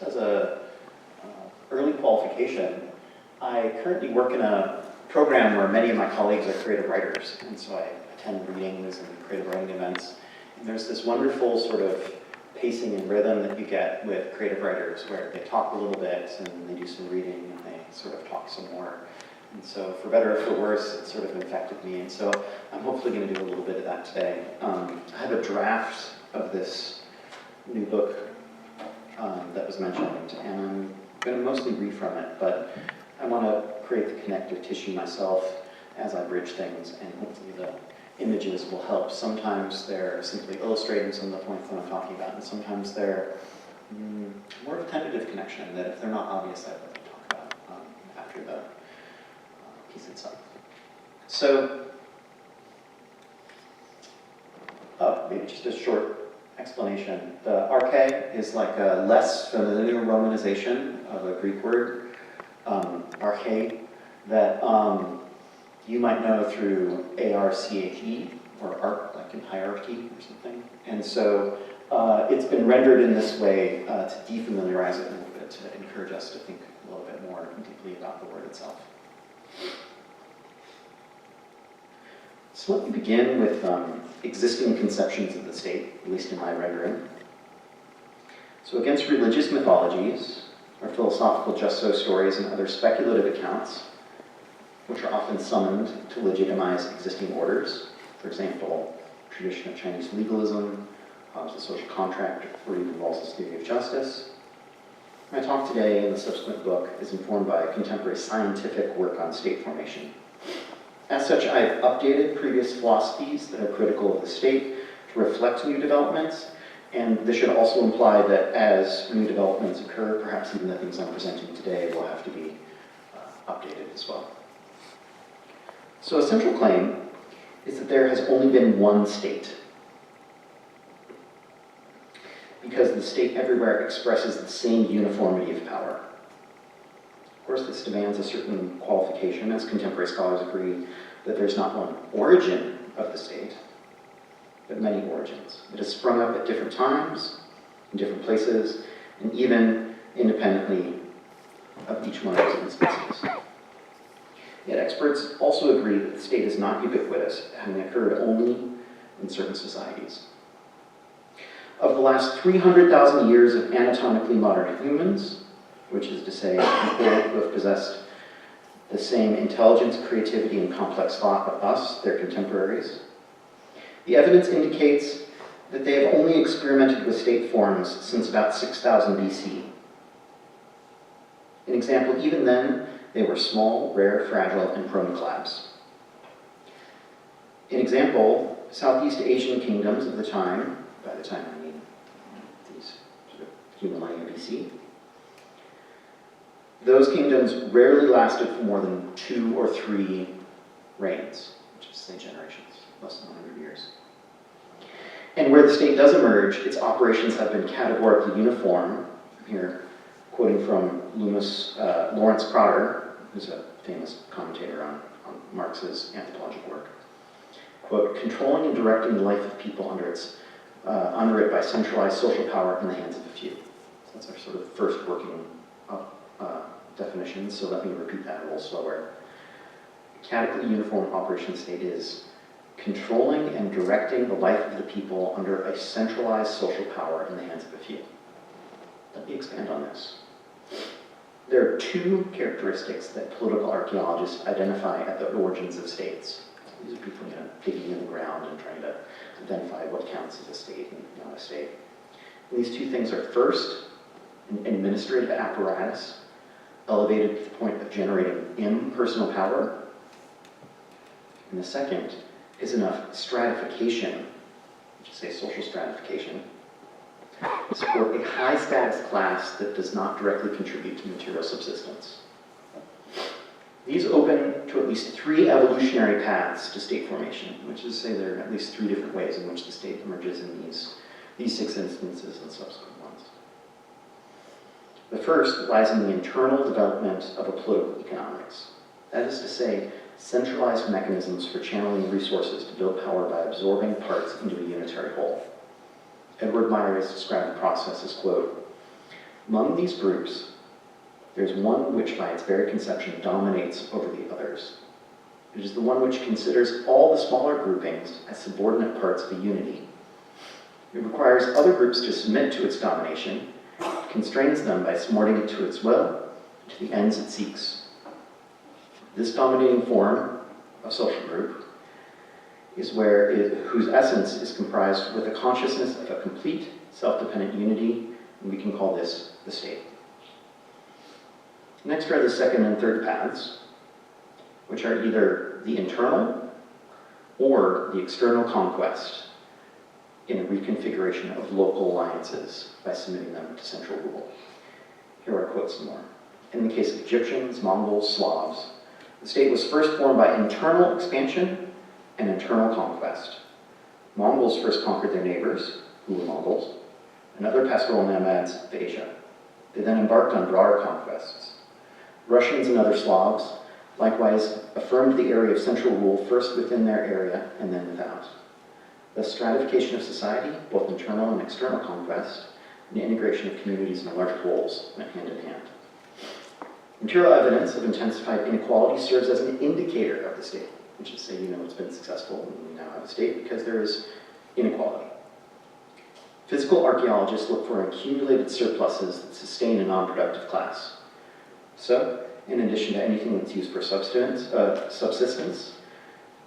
as a early qualification, I currently work in a program where many of my colleagues are creative writers, and so I attend readings and creative writing events. And there's this wonderful sort of pacing and rhythm that you get with creative writers where they talk a little bit and they do some reading and they sort of talk some more. And so for better or for worse, it sort of infected me. And so I'm hopefully going to do a little bit of that today. I have a draft of this new book that was mentioned, and I'm going to mostly read from it, but I want to create the connective tissue myself as I bridge things, and hopefully the images will help. Sometimes they're simply illustrating some of the points that I'm talking about, and sometimes they're more of a tentative connection that if they're not obvious, I'd like to talk about after the piece itself. So, maybe just a short explanation. The arché is like a less familiar romanization of a Greek word, arché, that you might know through A-R-C-H-E, or arc, like in hierarchy or something. And so it's been rendered in this way to defamiliarize it a little bit, to encourage us to think a little bit more deeply about the word itself. So let me begin with existing conceptions of the state, at least in my rendering. So against religious mythologies, or philosophical just-so stories and other speculative accounts, which are often summoned to legitimize existing orders, for example, tradition of Chinese legalism, the social contract, or even Rawls's theory of justice. My talk today and the subsequent book is informed by contemporary scientific work on state formation. As such, I've updated previous philosophies that are critical of the state to reflect new developments, and this should also imply that as new developments occur, perhaps even the things I'm presenting today will have to be updated as well. So a central claim is that there has only been one state, because the state everywhere expresses the same uniformity of power. Of course, this demands a certain qualification, as contemporary scholars agree that there's not one origin of the state, but many origins. It has sprung up at different times, in different places, and even independently of each one of those instances. Yet experts also agree that the state is not ubiquitous, having occurred only in certain societies. Of the last 300,000 years of anatomically modern humans, which is to say people who have possessed the same intelligence, creativity, and complex thought of us, their contemporaries, the evidence indicates that they have only experimented with state forms since about 6000 BC. An example, even then, they were small, rare, fragile, and prone to collapse. An example, Southeast Asian kingdoms of the time, by the time I mean these sort of few millennia BC, those kingdoms rarely lasted for more than 2 or 3 reigns, which is, say, generations, less than 100 years. And where the state does emerge, its operations have been categorically uniform. I'm here quoting from Lawrence Crowder, who's a famous commentator on Marx's anthropological work. Quote, controlling and directing the life of people under it by centralized social power in the hands of a few. So that's our sort of first working definition, so let me repeat that a little slower. Categorically uniform operation state is controlling and directing the life of the people under a centralized social power in the hands of a few. Let me expand on this. There are 2 characteristics that political archaeologists identify at the origins of states. These are people digging in the ground and trying to identify what counts as a state and not a state. And these 2 things are, first, an administrative apparatus elevated to the point of generating impersonal power. And the second is enough stratification, which is, say, social stratification, to support a high-status class that does not directly contribute to material subsistence. These open to at least 3 evolutionary paths to state formation, which is to say there are at least 3 different ways in which the state emerges in these 6 instances and subsequent ones. The first lies in the internal development of a political economics. That is to say, centralized mechanisms for channeling resources to build power by absorbing parts into a unitary whole. Edward Meyer has described the process as, quote, Among these groups, there's one which by its very conception dominates over the others. It is the one which considers all the smaller groupings as subordinate parts of a unity. It requires other groups to submit to its domination, constrains them by smarting it to its will, to the ends it seeks. This dominating form of social group is whose essence is comprised with a consciousness of a complete, self-dependent unity, and we can call this the state. Next are the second and third paths, which are either the internal or the external conquest in a reconfiguration of local alliances by submitting them to central rule. Here are quotes some more. In the case of Egyptians, Mongols, Slavs, the state was first formed by internal expansion and internal conquest. Mongols first conquered their neighbors, who were Mongols, and other pastoral nomads of Asia. They then embarked on broader conquests. Russians and other Slavs likewise affirmed the area of central rule first within their area and then without. The stratification of society, both internal and external conquest, and the integration of communities into larger wholes went hand in hand. Material evidence of intensified inequality serves as an indicator of the state, which is say, it's been successful and we now have a state because there is inequality. Physical archaeologists look for accumulated surpluses that sustain a non-productive class. So, in addition to anything that's used for subsistence,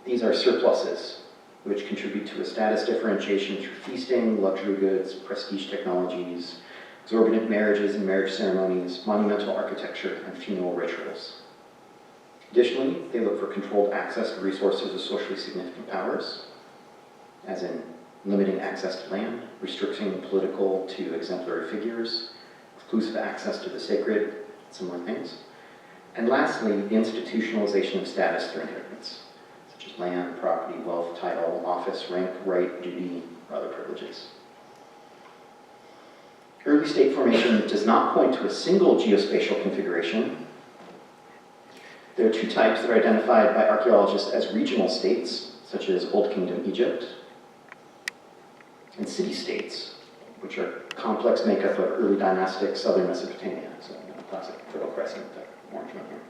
these are surpluses, which contribute to a status differentiation through feasting, luxury goods, prestige technologies, exorbitant marriages and marriage ceremonies, monumental architecture, and funeral rituals. Additionally, they look for controlled access to resources of socially significant powers, as in limiting access to land, restricting political to exemplary figures, exclusive access to the sacred, similar things. And lastly, the institutionalization of status through inheritance, such as land, property, wealth, title, office, rank, right, duty, or other privileges. Early state formation does not point to a single geospatial configuration. There are two types that are identified by archaeologists as regional states, such as Old Kingdom Egypt, and city-states, which are complex makeup of early dynastic southern Mesopotamia, so classic Fertile Crescent, orange one here.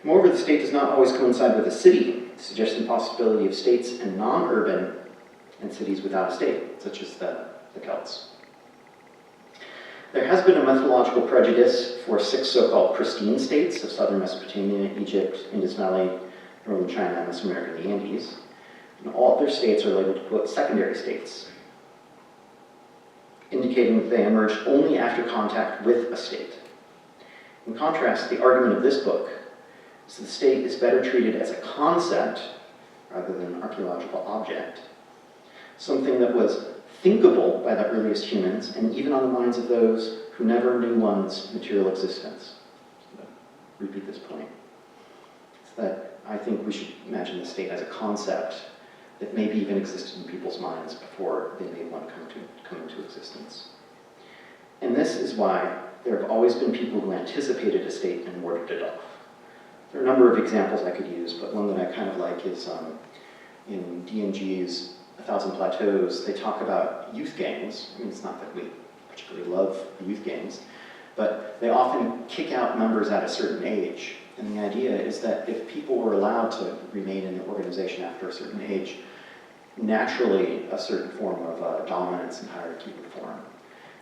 Moreover, the state does not always coincide with a city, suggesting the possibility of states and non-urban and cities without a state, such as the Celts. There has been a methodological prejudice for 6 so-called pristine states of southern Mesopotamia, Egypt, Indus Valley, northern China, Mesoamerica, and the Andes. And all other states are labeled, quote, secondary states, indicating that they emerged only after contact with a state. In contrast, the argument of this book is that the state is better treated as a concept rather than an archaeological object, something that was thinkable by the earliest humans and even on the minds of those who never knew one's material existence. Repeat this point. It's that I think we should imagine the state as a concept that maybe even existed in people's minds before they made one come into existence. And this is why there have always been people who anticipated a state and warded it off. There are a number of examples I could use, but one that I kind of like is in D&G's 1,000 Plateaus, they talk about youth gangs. I mean, it's not that we particularly love youth gangs, but they often kick out members at a certain age. And the idea is that if people were allowed to remain in the organization after a certain age, naturally a certain form of dominance and hierarchy would form.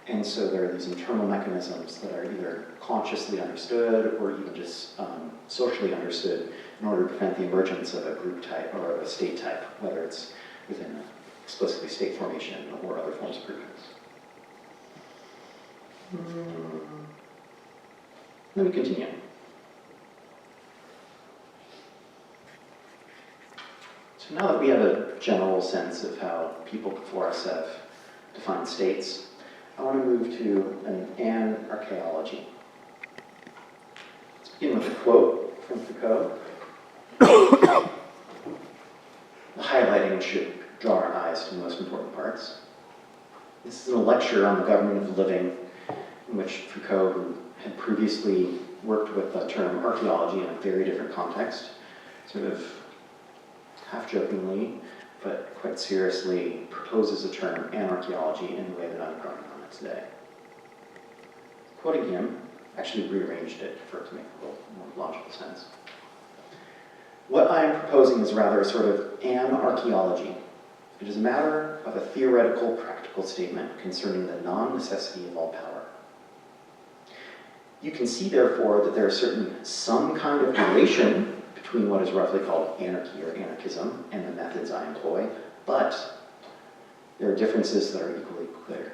And so there are these internal mechanisms that are either consciously understood or even just socially understood in order to prevent the emergence of a group type or of a state type, whether it's within explicitly state formation or other forms of groupings. Let me continue. So now that we have a general sense of how people before us have defined states, I want to move to an An-arkhé-ology. Let's begin with a quote from Foucault. The highlighting should draw our eyes to the most important parts. This is a lecture on the government of the living, in which Foucault, who had previously worked with the term archaeology in a very different context, sort of half-jokingly, but quite seriously proposes the term An-arkhé-ology in the way that I'm drawing on it today. quoting him, actually rearranged it for it to make a little more logical sense. What I am proposing is rather a sort of an-arkhé-ology. It is a matter of a theoretical, practical statement concerning the non-necessity of all power. You can see, therefore, that there is some kind of relation between what is roughly called anarchy or anarchism and the methods I employ, but there are differences that are equally clear.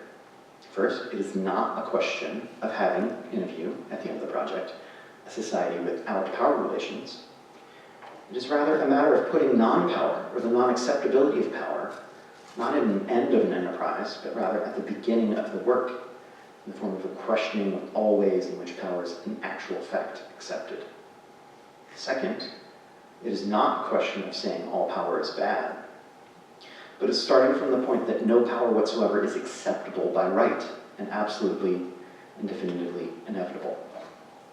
First, it is not a question of having, in view, at the end of the project, a society without power relations. It is rather a matter of putting non-power, or the non-acceptability of power, not at an end of an enterprise, but rather at the beginning of the work, in the form of a questioning of all ways in which power is in actual fact accepted. Second, it is not a question of saying all power is bad, but is starting from the point that no power whatsoever is acceptable by right and absolutely and definitively inevitable.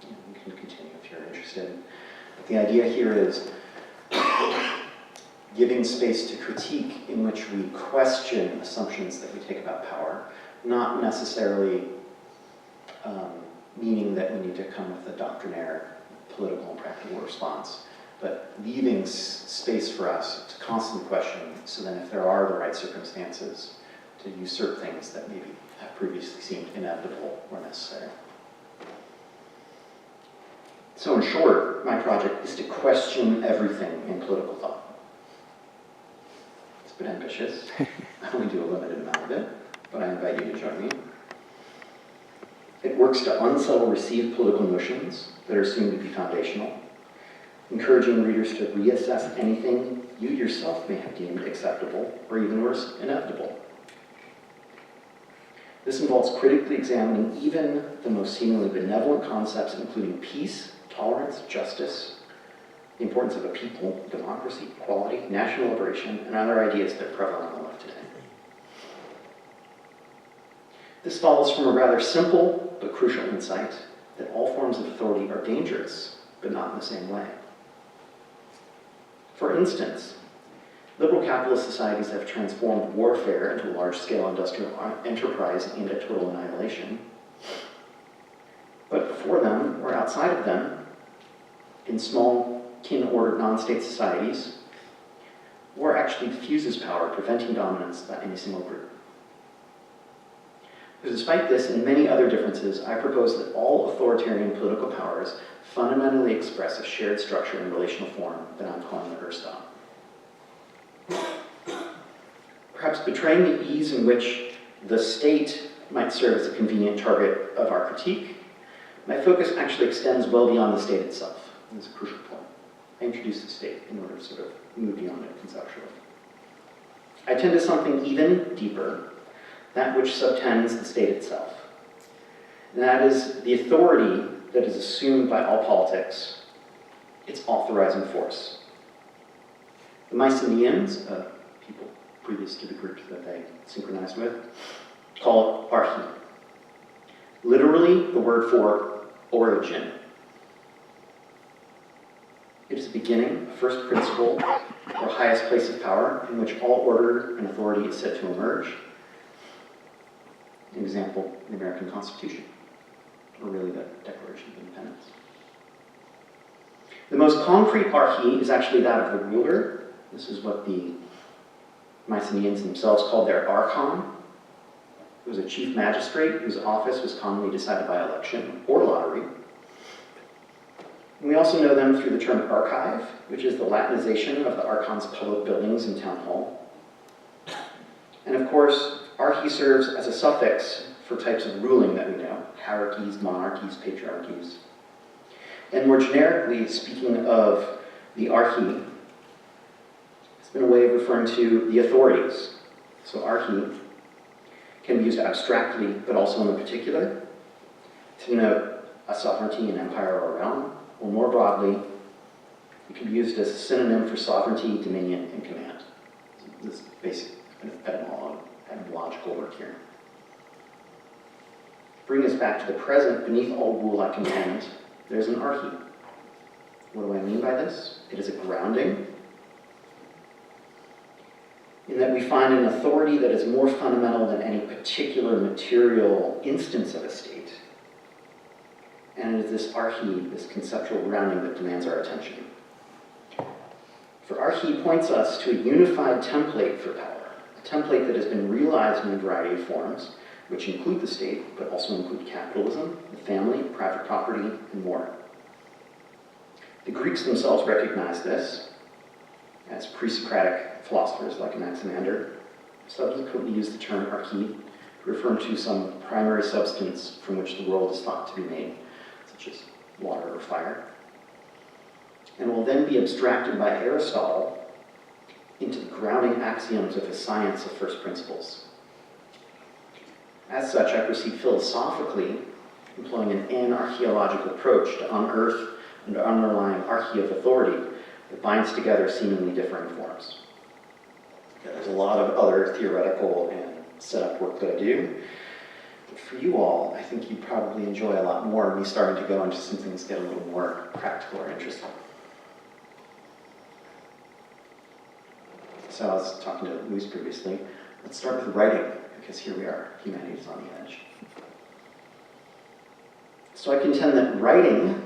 You can continue if you're interested. But the idea here is giving space to critique in which we question assumptions that we take about power, not necessarily meaning that we need to come with a doctrinaire, political and practical response, but leaving space for us to constantly question, so then if there are the right circumstances, to usurp things that maybe have previously seemed inevitable or necessary. So in short, my project is to question everything in political thought. It's a bit ambitious. I only do a limited amount of it, but I invite you to join me. It works to unsettle received political notions that are assumed to be foundational, encouraging readers to reassess anything you yourself may have deemed acceptable, or even worse, inevitable. This involves critically examining even the most seemingly benevolent concepts, including peace, tolerance, justice, the importance of a people, democracy, equality, national liberation, and other ideas that are prevalent on the left today. This follows from a rather simple but crucial insight that all forms of authority are dangerous, but not in the same way. For instance, liberal capitalist societies have transformed warfare into a large-scale industrial enterprise aimed at total annihilation. But before them, or outside of them, in small, kin-ordered non-state societies, war actually diffuses power, preventing dominance by any single group. But despite this and many other differences, I propose that all authoritarian political powers fundamentally express a shared structure and relational form that I'm calling the Urstop. Perhaps betraying the ease in which the state might serve as a convenient target of our critique, my focus actually extends well beyond the state itself. This is a crucial point. I introduced the state in order to sort of move beyond it conceptually. I tend to something even deeper, that which subtends the state itself. And that is the authority that is assumed by all politics, its authorizing force. The Mycenaeans, people previous to the groups that they synchronized with, call it archē. Literally, the word for origin. It is a beginning, a first principle, or highest place of power in which all order and authority is said to emerge. An example, the American Constitution, or really the Declaration of Independence. The most concrete archē is actually that of the ruler. This is what the Mycenaeans themselves called their archon. It was a chief magistrate whose office was commonly decided by election or lottery. And we also know them through the term archive, which is the Latinization of the archon's public buildings and town hall. And of course, archē serves as a suffix for types of ruling that we know: hierarchies, monarchies, patriarchies. And more generically, speaking of the archē, it's been a way of referring to the authorities. So archē can be used abstractly, but also in the particular, to denote a sovereignty, an empire, or a realm, or more broadly, it can be used as a synonym for sovereignty, dominion, and command. This is basic etymological work here. Bring us back to the present. Beneath all rule I contend, there's an archē. What do I mean by this? It is a grounding, in that we find an authority that is more fundamental than any particular material instance of a state, and it is this arché, this conceptual grounding, that demands our attention. For arché points us to a unified template for power, a template that has been realized in a variety of forms, which include the state, but also include capitalism, the family, private property, and more. The Greeks themselves recognized this, as pre-Socratic philosophers like Anaximander subsequently used the term arché to refer to some primary substance from which the world is thought to be made, such as water or fire, and will then be abstracted by Aristotle into the grounding axioms of his science of first principles. As such, I proceed philosophically, employing an an-arkhé-ological approach to unearth and underlying arché of authority that binds together seemingly differing forms. Okay, there's a lot of other theoretical and setup work that I do. But for you all, I think you'd probably enjoy a lot more me starting to go into some things that get a little more practical or interesting. So I was talking to Luis previously. Let's start with writing, because here we are, humanity is on the edge. So I contend that writing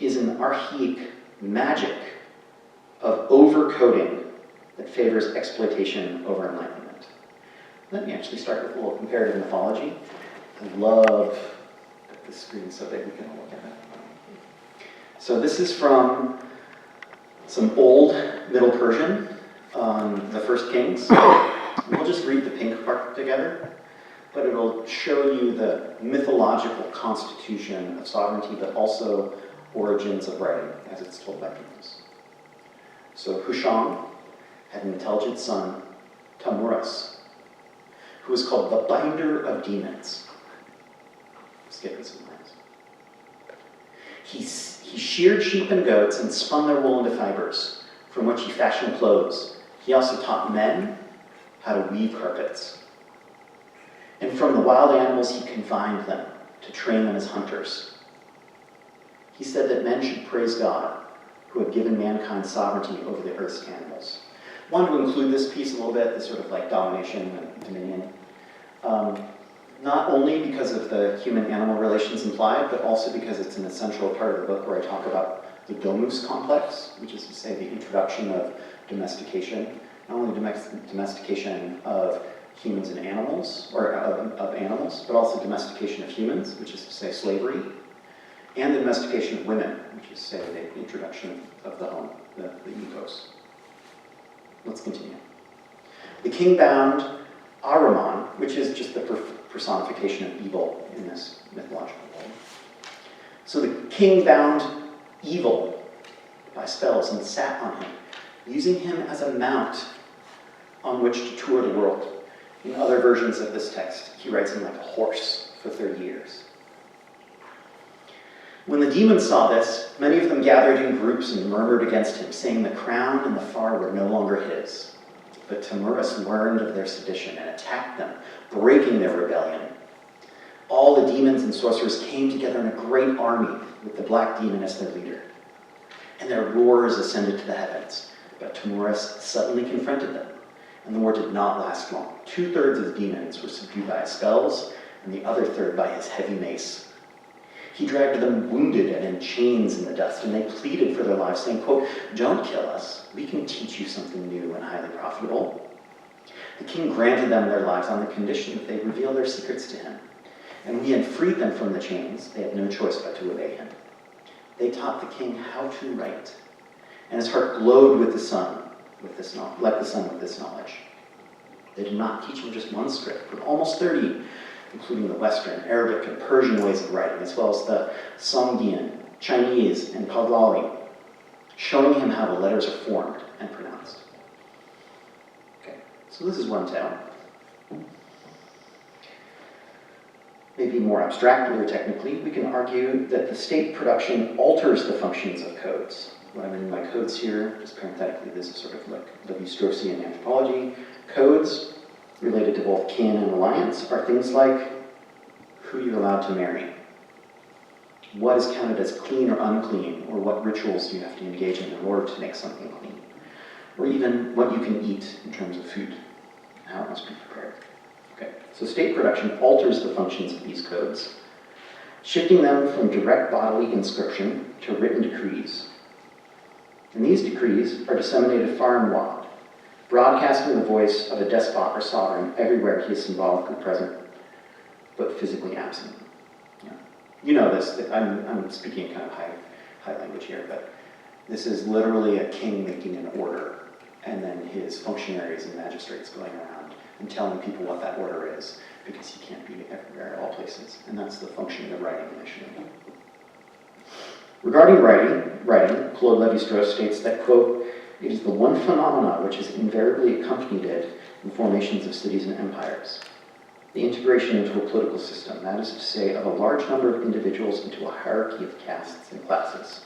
is an archaic magic of overcoding that favors exploitation over enlightenment. Let me actually start with a little comparative mythology. I love that this screen is so big we can all look at it. So this is from some old Middle Persian, the First Kings. We'll just read the pink part together, but it'll show you the mythological constitution of sovereignty, but also origins of writing, as it's told by peoples. So Husham had an intelligent son, Tamuras, who was called the binder of demons. Skipping some lines. He sheared sheep and goats and spun their wool into fibers, from which he fashioned clothes. He also taught men how to weave carpets. And from the wild animals he confined them to train them as hunters. He said that men should praise God, who had given mankind sovereignty over the earth's animals. I wanted to include this piece a little bit, this sort of like domination and dominion. Not only because of the human-animal relations implied, but also because it's an essential part of the book where I talk about the domus complex, which is to say the introduction of domestication, not only domestication of humans and animals, or of animals, but also domestication of humans, which is to say slavery, and the domestication of women, which is to say the introduction of the home, the ethos. Let's continue. The king bound Ahriman, which is just the personification of evil in this mythological world. So the king bound evil by spells and sat on him, using him as a mount on which to tour the world. In other versions of this text, he rides him like a horse for 30 years. When the demons saw this, many of them gathered in groups and murmured against him, saying the crown and the far were no longer his. But Tamuras learned of their sedition and attacked them, breaking their rebellion. All the demons and sorcerers came together in a great army with the black demon as their leader. And their roars ascended to the heavens. But Tamuras suddenly confronted them, and the war did not last long. 2/3 of the demons were subdued by his spells, and the other third by his heavy mace. He dragged them wounded and in chains in the dust, and they pleaded for their lives, saying, quote, "Don't kill us. We can teach you something new and highly profitable." The king granted them their lives on the condition that they reveal their secrets to him. And when he had freed them from the chains, they had no choice but to obey him. They taught the king how to write, and his heart glowed with the sun, like the sun with this knowledge. They did not teach him just one script, but almost 30, including the Western, Arabic, and Persian ways of writing, as well as the Sogdian, Chinese, and Pahlavi, showing him how the letters are formed and pronounced. Okay, so this is one tale. Maybe more abstractly or technically, we can argue that the state production alters the functions of codes. What I mean by codes here, just parenthetically, this is sort of like W-Straussian anthropology. Codes related to both kin and alliance are things like who you're allowed to marry, what is counted as clean or unclean, or what rituals you have to engage in order to make something clean, or even what you can eat in terms of food, how it must be prepared. Okay, so state production alters the functions of these codes, shifting them from direct bodily inscription to written decrees. And these decrees are disseminated far and wide, broadcasting the voice of a despot or sovereign everywhere he is symbolically present, but physically absent. Yeah. You know this, I'm speaking kind of high language here, but this is literally a king making an order, and then his functionaries and magistrates going around and telling people what that order is, because he can't be everywhere at all places. And that's the function of writing initially. Regarding writing, Claude Lévi-Strauss states that, quote, "It is the one phenomena which has invariably accompanied it in the formations of cities and empires. The integration into a political system, that is to say, of a large number of individuals into a hierarchy of castes and classes.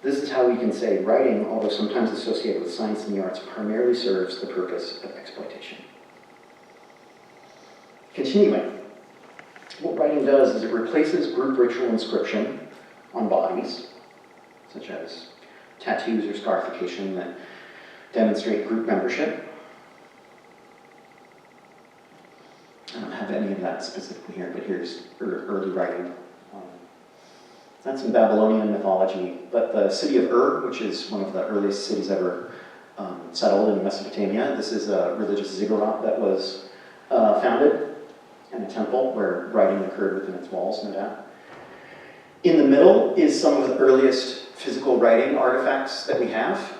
This is how we can say writing, although sometimes associated with science and the arts, primarily serves the purpose of exploitation." Continuing, what writing does is it replaces group ritual inscription on bodies, such as tattoos or scarification that demonstrate group membership. I don't have any of that specifically here, but here's early writing. That's in Babylonian mythology, but the city of Ur, which is one of the earliest cities ever settled in Mesopotamia, this is a religious ziggurat that was founded in a temple where writing occurred within its walls, no doubt. In the middle is some of the earliest physical writing artifacts that we have,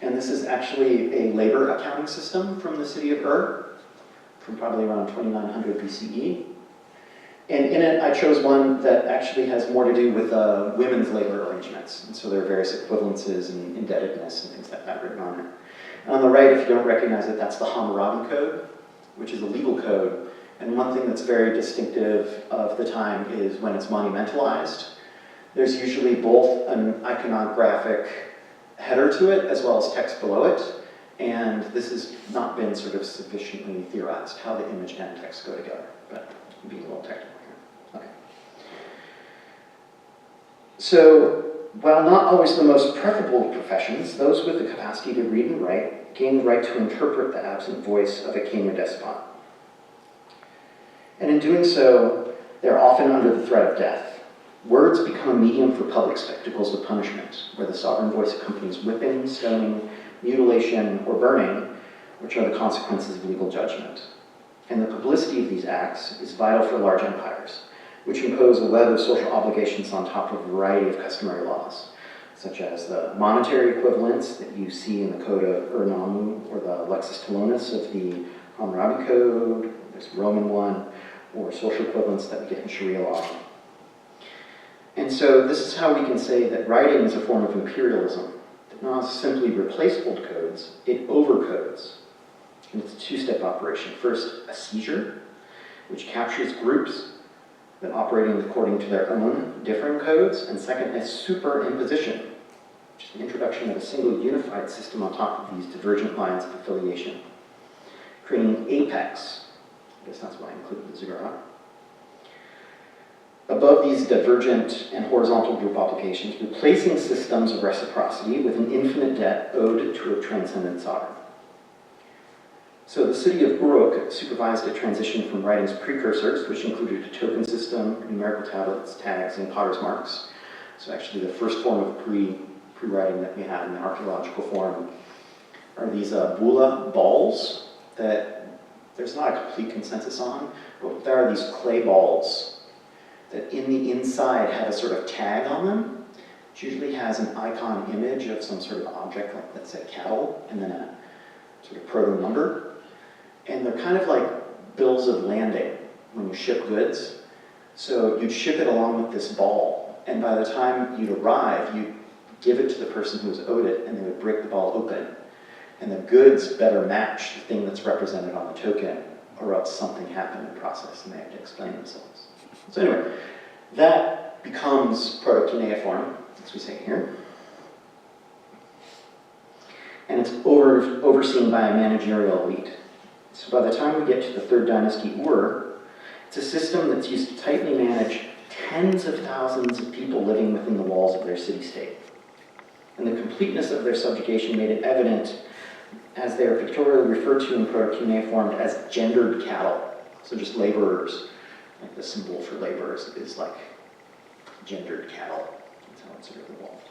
and this is actually a labor accounting system from the city of Ur, from probably around 2900 BCE. And in it, I chose one that actually has more to do with women's labor arrangements. And so there are various equivalences and indebtedness and things like that written on it. And on the right, if you don't recognize it, that's the Hammurabi Code, which is a legal code. And one thing that's very distinctive of the time is when it's monumentalized, there's usually both an iconographic header to it as well as text below it. And this has not been sort of sufficiently theorized, how the image and text go together. But I'm being a little technical here. Okay. So, while not always the most preferable of professions, those with the capacity to read and write gain the right to interpret the absent voice of a king or despot. And in doing so, they're often under the threat of death. Words become a medium for public spectacles of punishment, where the sovereign voice accompanies whipping, stoning, mutilation, or burning, which are the consequences of legal judgment. And the publicity of these acts is vital for large empires, which impose a web of social obligations on top of a variety of customary laws, such as the monetary equivalents that you see in the Code of Ur-Nammu or the Lexis Talionis of the Hammurabi Code, there's a Roman one, or social equivalents that we get in Sharia law. And so this is how we can say that writing is a form of imperialism that not simply replaces old codes, it overcodes. And it's a two-step operation. First, a seizure, which captures groups that operating according to their own differing codes. And second, a superimposition, which is the introduction of a single unified system on top of these divergent lines of affiliation, creating an apex. I guess that's why I included the ziggurat. Above these divergent and horizontal group obligations, replacing systems of reciprocity with an infinite debt owed to a transcendent sovereign. So the city of Uruk supervised a transition from writing's precursors, which included a token system, numerical tablets, tags, and potter's marks. So actually the first form of pre-writing that we have in the archaeological form are these bula balls that there's not a complete consensus on, but there are these clay balls that in the inside have a sort of tag on them, which usually has an icon image of some sort of object, like let's say cattle, and then a sort of proto number. And they're kind of like bills of landing when you ship goods. So you'd ship it along with this ball, and by the time you'd arrive, you'd give it to the person who was owed it, and they would break the ball open. And the goods better match the thing that's represented on the token, or else something happened in the process, and they have to explain themselves. So anyway, that becomes proto-cuneiform, as we say here. And it's overseen by a managerial elite. So by the time we get to the third dynasty Ur, it's a system that's used to tightly manage tens of thousands of people living within the walls of their city-state. And the completeness of their subjugation made it evident, as they are pictorially referred to in proto-cuneiform as gendered cattle, so just laborers, Like the symbol for labor is like gendered cattle. That's how it's sort of evolved.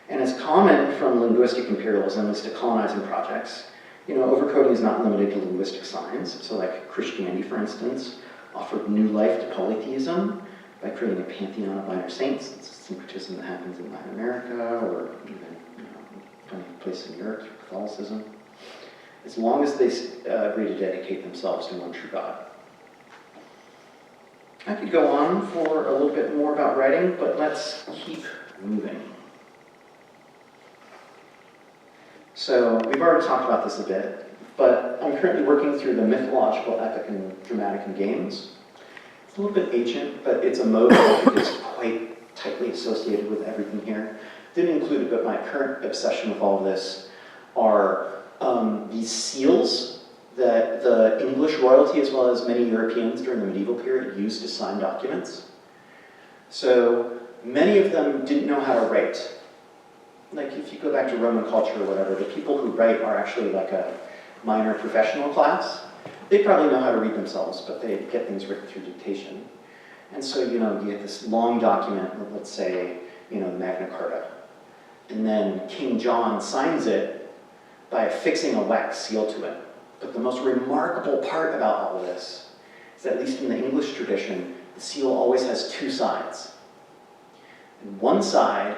And as common from linguistic imperialism is to colonizing projects, overcoding is not limited to linguistic signs. So like Christianity, for instance, offered new life to polytheism by creating a pantheon of minor saints. It's a syncretism that happens in Latin America or even plenty of places in Europe through Catholicism, as long as they agree to dedicate themselves to one true God. I could go on for a little bit more about writing, but let's keep moving. So we've already talked about this a bit, but I'm currently working through the mythological, epic, and dramatic in games. It's a little bit ancient, but it's a mode that is quite tightly associated with everything here. Didn't include it, but my current obsession with all of this are these seals that the English royalty, as well as many Europeans during the medieval period, used to sign documents. So many of them didn't know how to write. Like if you go back to Roman culture or whatever, the people who write are actually like a minor professional class. They probably know how to read themselves, but they get things written through dictation. And so, you get this long document, let's say, the Magna Carta. And then King John signs it by affixing a wax seal to it. But the most remarkable part about all of this is that, at least in the English tradition, the seal always has two sides. On one side,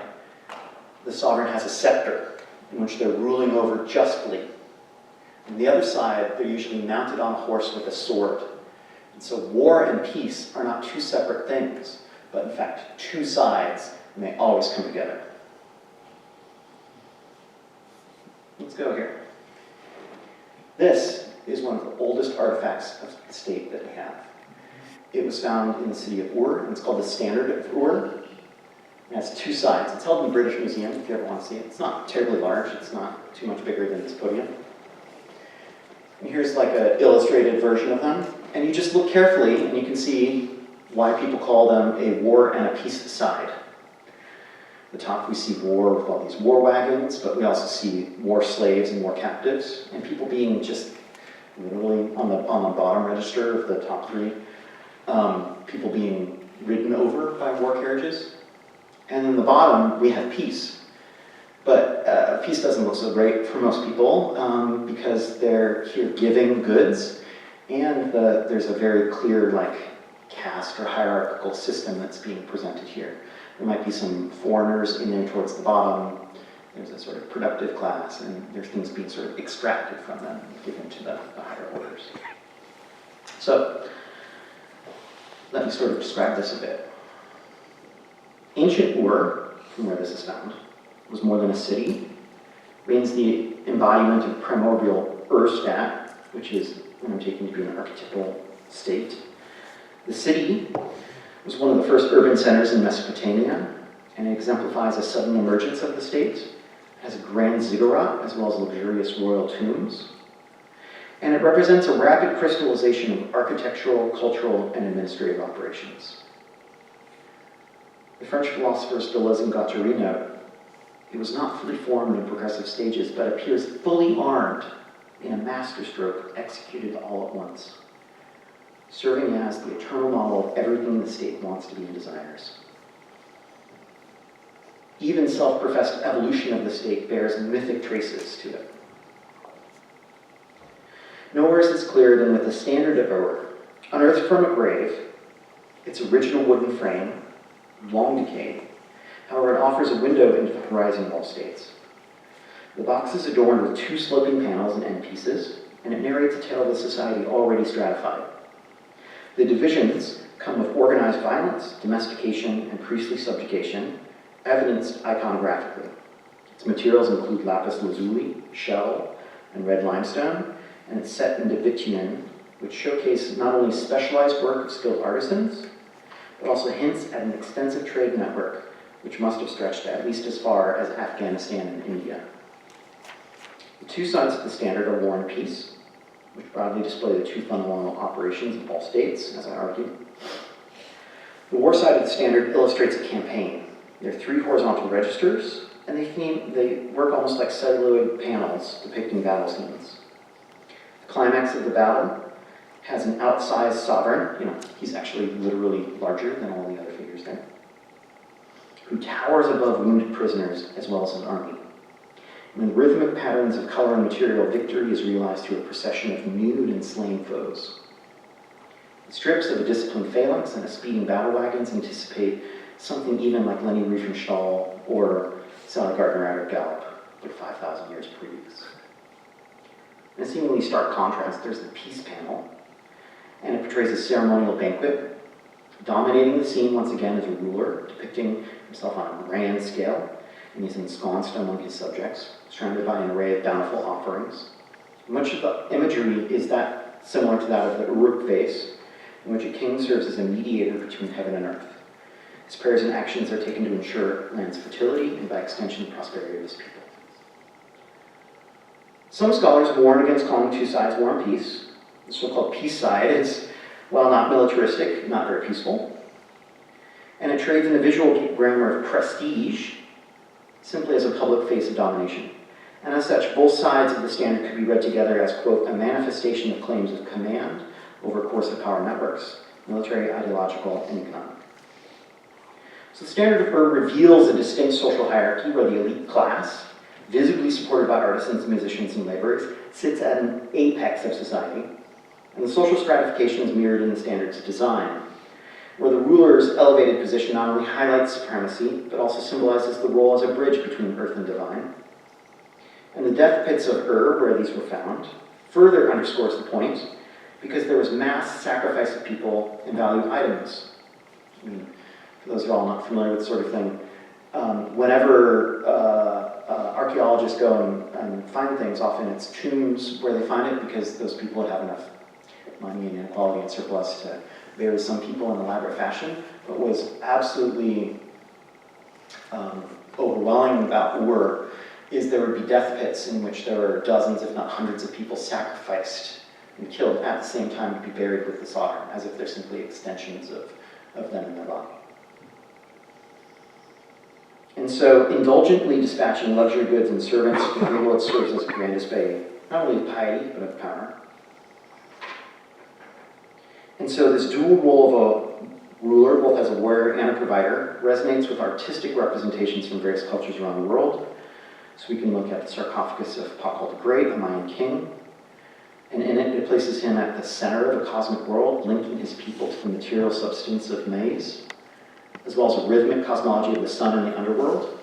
the sovereign has a scepter in which they're ruling over justly. On the other side, they're usually mounted on a horse with a sword. And so war and peace are not two separate things, but in fact, two sides, and they always come together. Let's go here. This is one of the oldest artifacts of the state that we have. It was found in the city of Ur, and it's called the Standard of Ur. It has two sides. It's held in the British Museum, if you ever want to see it. It's not terribly large. It's not too much bigger than this podium. And here's like an illustrated version of them. And you just look carefully, and you can see why people call them a war and a peace side. At the top, we see war with all these war wagons, but we also see war slaves and war captives, and people being just literally on the bottom register of the top three, people being ridden over by war carriages. And in the bottom, we have peace. But peace doesn't look so great for most people because they're here giving goods, and there's a very clear caste or hierarchical system that's being presented here. There might be some foreigners in there towards the bottom. There's a sort of productive class, and there's things being sort of extracted from them and given to the higher orders. So, let me sort of describe this a bit. Ancient Ur, from where this is found, was more than a city. Reigns the embodiment of primordial Ur-stat, which is what I'm taking to be an archetypal state. The city was one of the first urban centers in Mesopotamia, and it exemplifies a sudden emergence of the state. It has a grand ziggurat, as well as luxurious royal tombs. And it represents a rapid crystallization of architectural, cultural, and administrative operations. The French philosopher Deleuze and Guattari note, it was not fully formed in progressive stages, but appears fully armed in a masterstroke executed all at once, serving as the eternal model of everything the state wants to be and desires. Even self-professed evolution of the state bears mythic traces to it. Nowhere is this clearer than with the Standard of Ur, unearthed from a grave, its original wooden frame, long decayed. However, it offers a window into the horizon of all states. The box is adorned with two sloping panels and end pieces, and it narrates a tale of a society already stratified. The divisions come with organized violence, domestication, and priestly subjugation, evidenced iconographically. Its materials include lapis lazuli, shell, and red limestone, and it's set into bitumen, which showcase not only specialized work of skilled artisans, but also hints at an extensive trade network, which must have stretched at least as far as Afghanistan and India. The two sides of the standard are war and peace, which broadly display the two fundamental operations of all states, as I argued. The war side of the standard illustrates a campaign. There are three horizontal registers, and they work almost like celluloid panels depicting battle scenes. The climax of the battle has an outsized sovereign, he's actually literally larger than all the other figures there, who towers above wounded prisoners as well as his army. And in rhythmic patterns of color and material, victory is realized through a procession of nude and slain foes. The strips of a disciplined phalanx and a speeding battle wagons anticipate something even like Leni Riefenstahl or Sally Gardner out of Gallup, but 5,000 years previous. In a seemingly stark contrast, there's the peace panel, and it portrays a ceremonial banquet. Dominating the scene once again is a ruler, depicting himself on a grand scale, and he's ensconced among his subjects, surrounded by an array of bountiful offerings. Much of the imagery is that similar to that of the Uruk vase, in which a king serves as a mediator between heaven and earth. His prayers and actions are taken to ensure land's fertility and, by extension, the prosperity of his people. Some scholars warn against calling two sides war and peace. The so-called peace side is, while not militaristic, not very peaceful. And it trades in the visual grammar of prestige simply as a public face of domination. And as such, both sides of the standard could be read together as, quote, a manifestation of claims of command over a course of power networks, military, ideological, and economic. So the Standard of Ur reveals a distinct social hierarchy where the elite class, visibly supported by artisans, musicians, and laborers, sits at an apex of society. And the social stratification is mirrored in the standard's design, where the ruler's elevated position not only highlights supremacy, but also symbolizes the role as a bridge between earth and divine. And the death pits of Ur, where these were found, further underscores the point, because there was mass sacrifice of people and valued items. For those who are all not familiar with this sort of thing, whenever archaeologists go and find things, often it's tombs where they find it because those people would have enough money and inequality and surplus to bury some people in elaborate fashion. But what was absolutely overwhelming about Ur is there would be death pits in which there were dozens, if not hundreds, of people sacrificed and killed at the same time to be buried with the sovereign, as if they're simply extensions of them in their body. And so, indulgently dispatching luxury goods and servants, the world serves as a grand display, not only of piety, but of power. And so this dual role of a ruler, both as a warrior and a provider, resonates with artistic representations from various cultures around the world. So we can look at the sarcophagus of Pakal the Great, a Mayan king, and in it, it places him at the center of a cosmic world, linking his people to the material substance of maize, as well as a rhythmic cosmology of the sun and the underworld.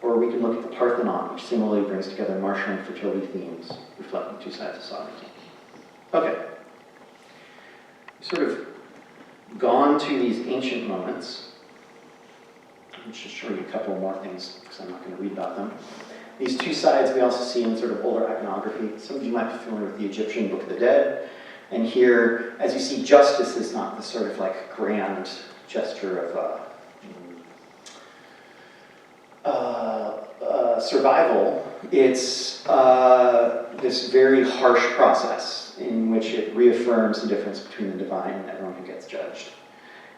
Or we can look at the Parthenon, which similarly brings together martial and fertility themes, reflecting two sides of sovereignty. Okay. We've sort of gone to these ancient moments. Let's just show you a couple more things, because I'm not going to read about them. These two sides we also see in sort of older iconography. Some of you might be familiar with the Egyptian Book of the Dead. And here, as you see, justice is not the sort of like grand gesture of survival. It's this very harsh process in which it reaffirms the difference between the divine and everyone who gets judged.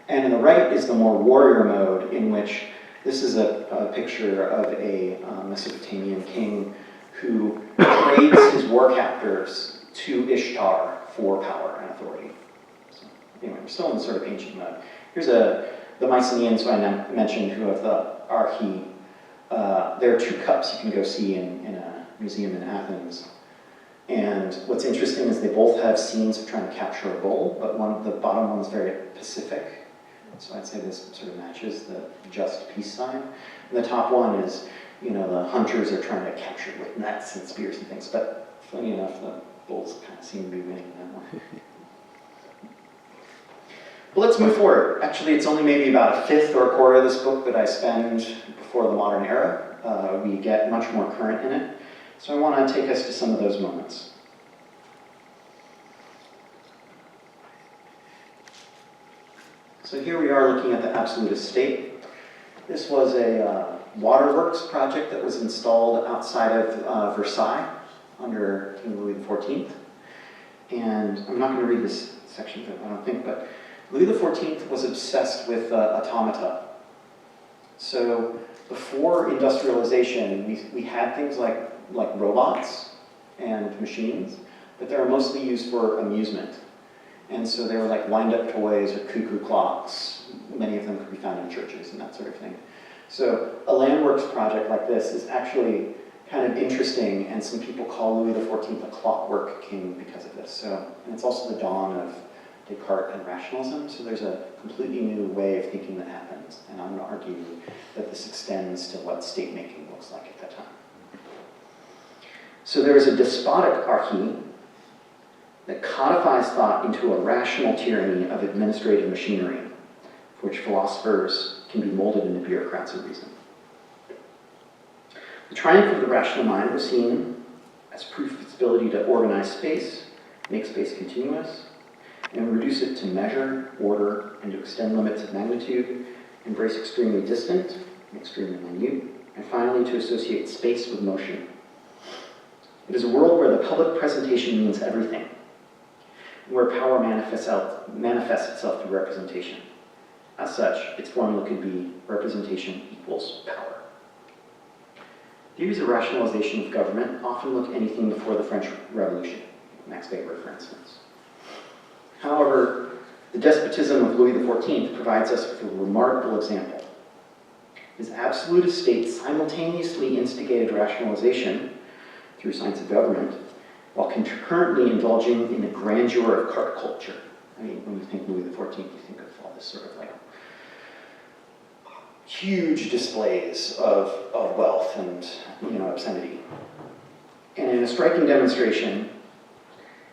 And on the right is the more warrior mode, in which this is a picture of a Mesopotamian king who trades his war captors to Ishtar for power and authority. So, anyway, we're still in sort of ancient mode. Here's the Mycenaeans who I mentioned, who have the archi. There are two cups you can go see in a museum in Athens. And what's interesting is they both have scenes of trying to capture a bull, but the bottom one's very Pacific. So I'd say this sort of matches the just peace sign. And the top one is, the hunters are trying to capture it with nets and spears and things. But funny enough, the bulls kind of seem to be winning that one. But let's move forward. Actually, it's only maybe about a fifth or a quarter of this book that I spend before the modern era. We get much more current in it. So I want to take us to some of those moments. So here we are looking at the absolute estate. This was a waterworks project that was installed outside of Versailles under King Louis XIV. And I'm not going to read this section, I don't think, but Louis XIV was obsessed with automata. So before industrialization, we had things like robots and machines, but they were mostly used for amusement. And so they were like wind-up toys or cuckoo clocks. Many of them could be found in churches and that sort of thing. So a landworks project like this is actually kind of interesting, and some people call Louis XIV a clockwork king because of this. So, and it's also the dawn of Descartes and rationalism, so there's a completely new way of thinking that happens, and I'm going to argue that this extends to what state-making looks like at that time. So there is a despotic archy that codifies thought into a rational tyranny of administrative machinery, for which philosophers can be molded into bureaucrats of reason. The triumph of the rational mind was seen as proof of its ability to organize space, make space continuous, and reduce it to measure, order, and to extend limits of magnitude, embrace extremely distant and extremely minute, and finally to associate space with motion. It is a world where the public presentation means everything, where power manifests itself through representation. As such, its formula could be representation equals power. Theories of rationalization of government often look anything before the French Revolution, Max Weber, for instance. However, the despotism of Louis XIV provides us with a remarkable example. His absolute state simultaneously instigated rationalization through science of government, while concurrently indulging in the grandeur of cart culture. I mean, when you think Louis XIV, you think of all this sort of like huge displays of wealth and, obscenity. And in a striking demonstration,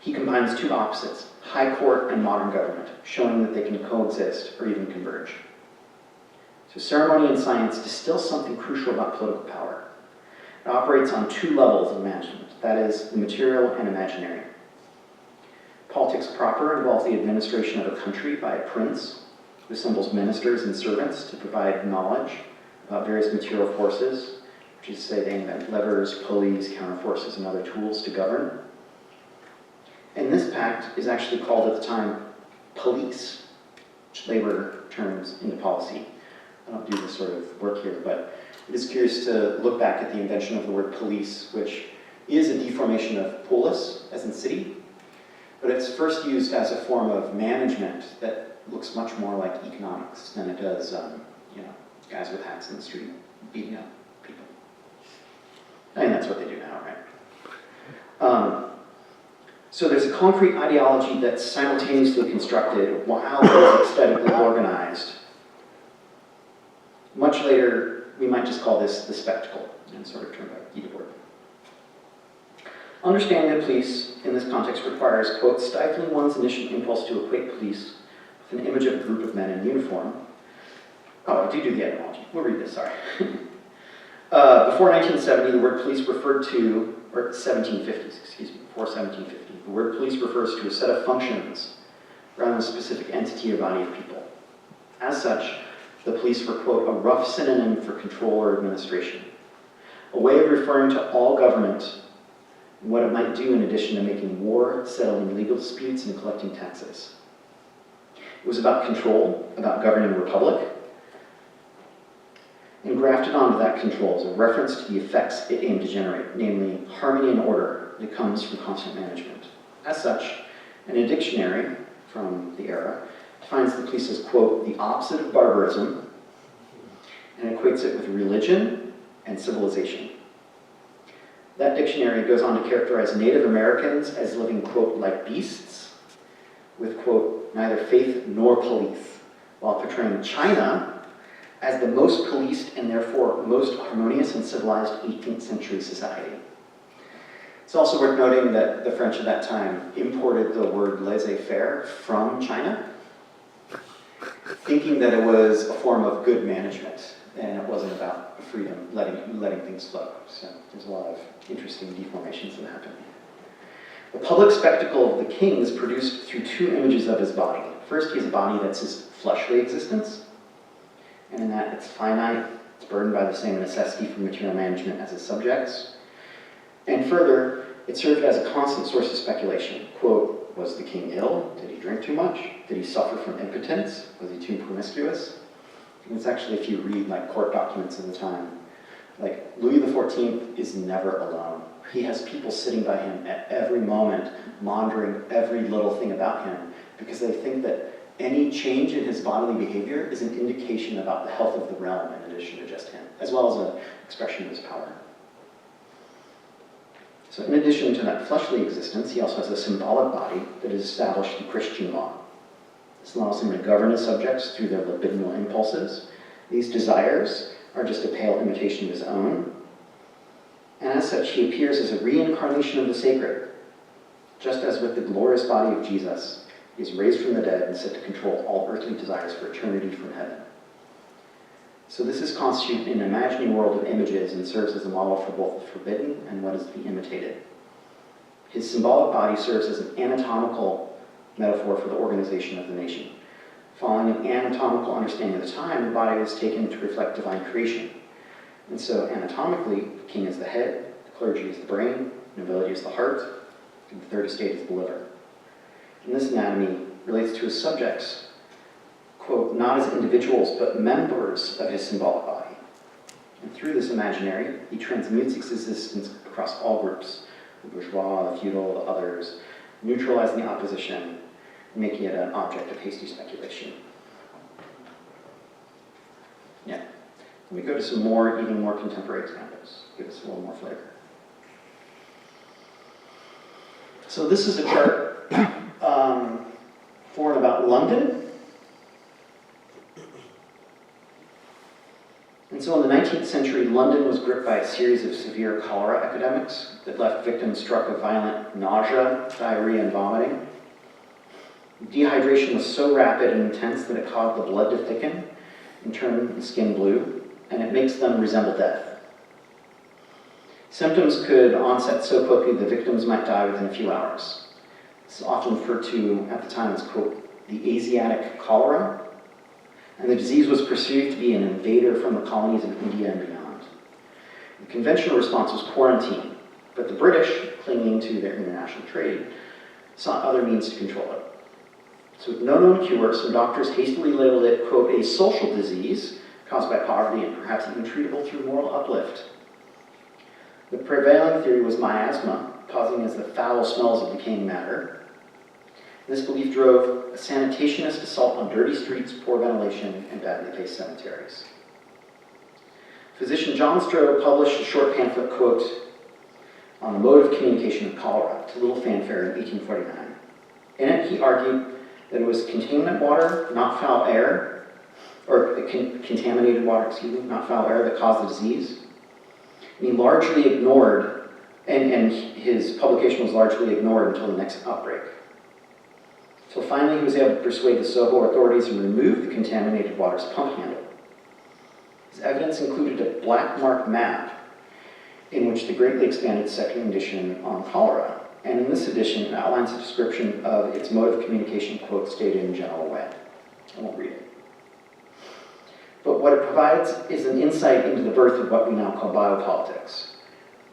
he combines two opposites, high court and modern government, showing that they can coexist or even converge. So ceremony and science distill something crucial about political power. It operates on two levels of management, that is, the material and imaginary. Politics proper involves the administration of a country by a prince who assembles ministers and servants to provide knowledge about various material forces, which is to say they invent levers, pulleys, counterforces, and other tools to govern. And this pact is actually called at the time police, which later turns into policy. I don't do this sort of work here, but it is curious to look back at the invention of the word police, which is a deformation of polis, as in city, but it's first used as a form of management that looks much more like economics than it does, guys with hats in the street beating up people. I mean, that's what they do now, right? So there's a concrete ideology that's simultaneously constructed while it's aesthetically organized. Much later, we might just call this the spectacle, and sort of turn back to Guidebord. Understanding the police in this context requires, quote, stifling one's initial impulse to equate police with an image of a group of men in uniform. Oh, I do the etymology. We'll read this, sorry. Before 1970, the word police referred to, or 1750s, excuse me, before 1750, the word police refers to a set of functions rather than a specific entity or body of people. As such, the police were, quote, a rough synonym for control or administration, a way of referring to all government and what it might do in addition to making war, settling legal disputes, and collecting taxes. It was about control, about governing a republic, and grafted onto that control is a reference to the effects it aimed to generate, namely harmony and order that comes from constant management. As such, in a dictionary from the era, defines the police as, quote, the opposite of barbarism, and equates it with religion and civilization. That dictionary goes on to characterize Native Americans as living, quote, like beasts, with, quote, neither faith nor police, while portraying China as the most policed and therefore most harmonious and civilized 18th century society. It's also worth noting that the French at that time imported the word laissez-faire from China, thinking that it was a form of good management and it wasn't about freedom, letting things flow. So there's a lot of interesting deformations that happen. The public spectacle of the king is produced through two images of his body. First, he has a body that's his fleshly existence, and in that it's finite, it's burdened by the same necessity for material management as his subjects. And further, it served as a constant source of speculation. Quote, was the king ill? Did he drink too much? Did he suffer from impotence? Was he too promiscuous? And it's actually, if you read court documents of the time, Louis XIV is never alone. He has people sitting by him at every moment, monitoring every little thing about him, because they think that any change in his bodily behavior is an indication about the health of the realm in addition to just him, as well as an expression of his power. So in addition to that fleshly existence, he also has a symbolic body that is established through Christian law. This allows him to govern his subjects through their libidinal impulses. These desires are just a pale imitation of his own. And as such, he appears as a reincarnation of the sacred. Just as with the glorious body of Jesus, he is raised from the dead and set to control all earthly desires for eternity from heaven. So this is constituted an imaginary world of images and serves as a model for both the forbidden and what is to be imitated. His symbolic body serves as an anatomical metaphor for the organization of the nation. Following an anatomical understanding of the time, the body is taken to reflect divine creation. And so anatomically, the king is the head, the clergy is the brain, nobility is the heart, and the third estate is the liver. And this anatomy relates to his subjects, quote, not as individuals, but members of his symbolic body. And through this imaginary, he transmutes its existence across all groups, the bourgeois, the feudal, the others, neutralizing the opposition, making it an object of hasty speculation. Yeah. Let me go to some more, even more contemporary examples. Give us a little more flavor. So this is a chart for and about London. And so in the 19th century, London was gripped by a series of severe cholera epidemics that left victims struck with violent nausea, diarrhea, and vomiting. Dehydration was so rapid and intense that it caused the blood to thicken and turn the skin blue, and it makes them resemble death. Symptoms could onset so quickly the victims might die within a few hours. This is often referred to at the time as, quote, the Asiatic cholera, and the disease was perceived to be an invader from the colonies of India and beyond. The conventional response was quarantine, but the British, clinging to their international trade, sought other means to control it. So with no known cure, some doctors hastily labeled it, quote, a social disease caused by poverty and perhaps even treatable through moral uplift. The prevailing theory was miasma, causing as the foul smells of decaying matter. This belief drove a sanitationist assault on dirty streets, poor ventilation, and badly paced cemeteries. Physician John Stroh published a short pamphlet, quote, on the mode of communication of cholera to little fanfare in 1849. In it, he argued that it was contaminated water, not foul air, or contaminated water, not foul air that caused the disease. And he largely ignored, and his publication was largely ignored until the next outbreak. So finally he was able to persuade the Soho authorities to remove the contaminated water's pump handle. His evidence included a black mark map in which the greatly expanded second edition on cholera, and in this edition it outlines a description of its mode of communication, quote, stated in a general way. I won't read it. But what it provides is an insight into the birth of what we now call biopolitics.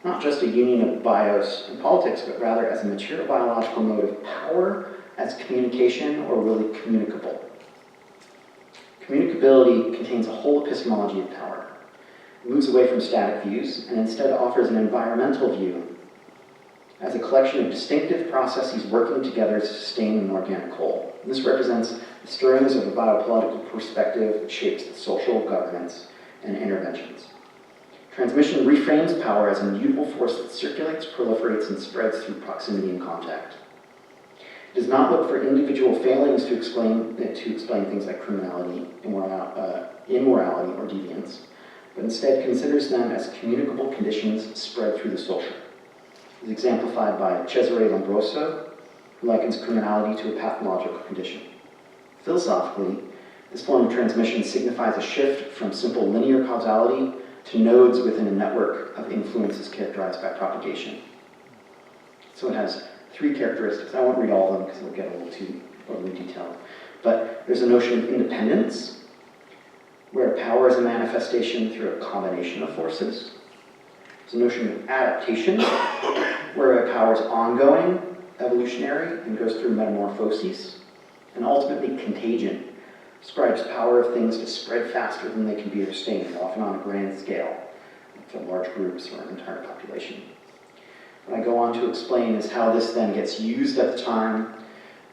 Not just a union of bios and politics, but rather as a material biological mode of power as communication, or really communicable. Communicability contains a whole epistemology of power. It moves away from static views and instead offers an environmental view as a collection of distinctive processes working together to sustain an organic whole. And this represents the stirrings of a biopolitical perspective that shapes the social, governance, and interventions. Transmission reframes power as a mutable force that circulates, proliferates, and spreads through proximity and contact. It does not look for individual failings to explain things like criminality, immorality, or deviance, but instead considers them as communicable conditions spread through the social. It is exemplified by Cesare Lombroso, who likens criminality to a pathological condition. Philosophically, this form of transmission signifies a shift from simple linear causality to nodes within a network of influences characterized by propagation. So it has three characteristics. I won't read all of them because it'll get a little too overly detailed. But there's a notion of independence, where power is a manifestation through a combination of forces. There's a notion of adaptation, where power is ongoing, evolutionary, and goes through metamorphoses. And ultimately, contagion describes power of things to spread faster than they can be sustained, often on a grand scale, to large groups or an entire population. What I go on to explain is how this then gets used at the time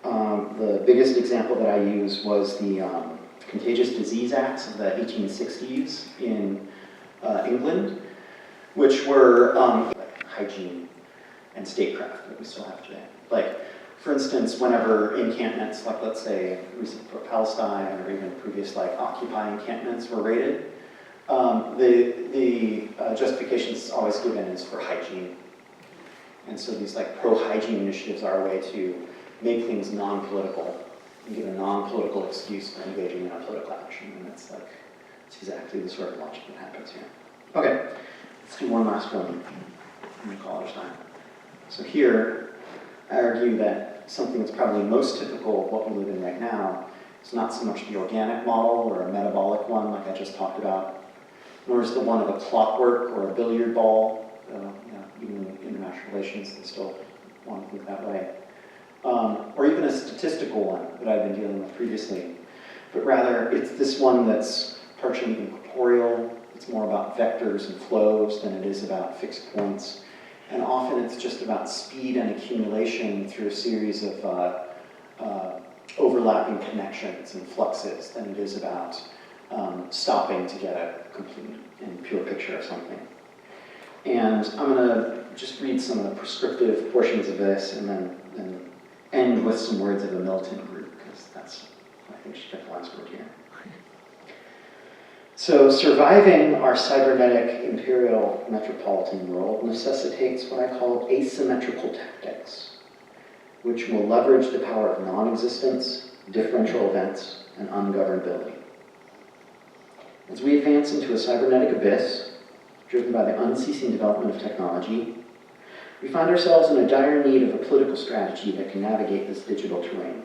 The biggest example that I used was the Contagious Disease Acts of the 1860s in England, which were like hygiene and statecraft that we still have today. Like, for instance, whenever encampments, like let's say recent for Palestine or even previous like Occupy encampments were raided, the justifications always given is for hygiene. And so these like pro-hygiene initiatives are a way to make things non-political and give a non-political excuse for engaging in a political action. And it's exactly the sort of logic that happens here. Okay, let's do one last one and we'll call it time. So here, I argue that something that's probably most typical of what we live in right now is not so much the organic model or a metabolic one like I just talked about, nor is the one of a clockwork or a billiard ball. Even in international relations, they still want to think that way. Or even a statistical one that I've been dealing with previously. But rather, it's this one that's partially incorporeal. It's more about vectors and flows than it is about fixed points. And often it's just about speed and accumulation through a series of overlapping connections and fluxes than it is about stopping to get a complete and pure picture of something. And I'm going to just read some of the prescriptive portions of this and then end with some words of a militant group, because that's, I think, should get the last word here. So, surviving our cybernetic imperial metropolitan world necessitates what I call asymmetrical tactics, which will leverage the power of non-existence, differential events, and ungovernability. As we advance into a cybernetic abyss, driven by the unceasing development of technology, we find ourselves in a dire need of a political strategy that can navigate this digital terrain.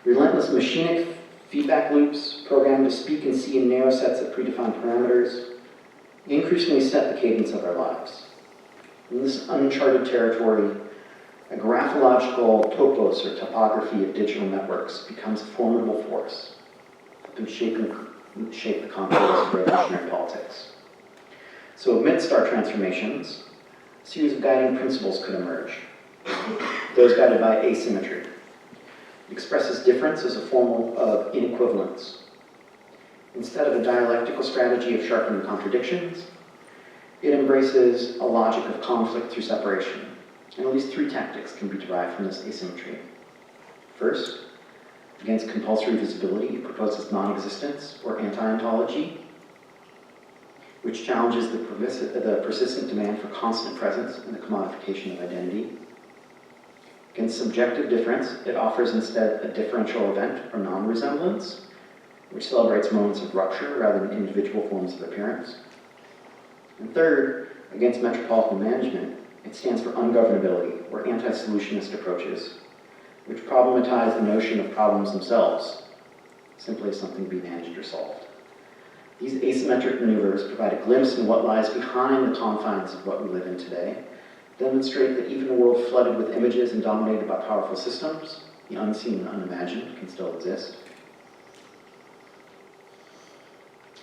Relentless machinic feedback loops, programmed to speak and see in narrow sets of predefined parameters, increasingly set the cadence of our lives. In this uncharted territory, a graphological topos or topography of digital networks becomes a formidable force that can shape the contours of revolutionary politics. So amidst our transformations, a series of guiding principles could emerge. Those guided by asymmetry. It expresses difference as a form of inequivalence. Instead of a dialectical strategy of sharpening contradictions, it embraces a logic of conflict through separation. And at least three tactics can be derived from this asymmetry. First, against compulsory visibility, it proposes non-existence or anti-ontology, which challenges the persistent demand for constant presence and the commodification of identity. Against subjective difference, it offers instead a differential event or non-resemblance, which celebrates moments of rupture rather than individual forms of appearance. And third, against metropolitan management, it stands for ungovernability or anti-solutionist approaches, which problematize the notion of problems themselves, simply as something to be managed or solved. These asymmetric maneuvers provide a glimpse into what lies behind the confines of what we live in today, demonstrate that even a world flooded with images and dominated by powerful systems, the unseen and unimagined can still exist.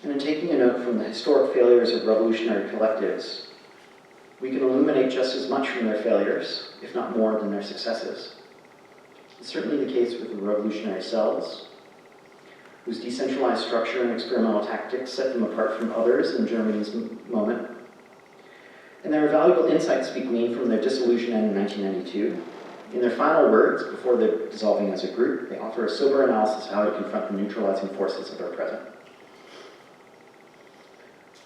And in taking a note from the historic failures of revolutionary collectives, we can illuminate just as much from their failures, if not more, than their successes. It's certainly the case with the revolutionary cells, whose decentralized structure and experimental tactics set them apart from others in Germany's moment. And there are valuable insights to be gleaned from their dissolution end in 1992. In their final words, before they're dissolving as a group, they offer a sober analysis of how to confront the neutralizing forces of our present.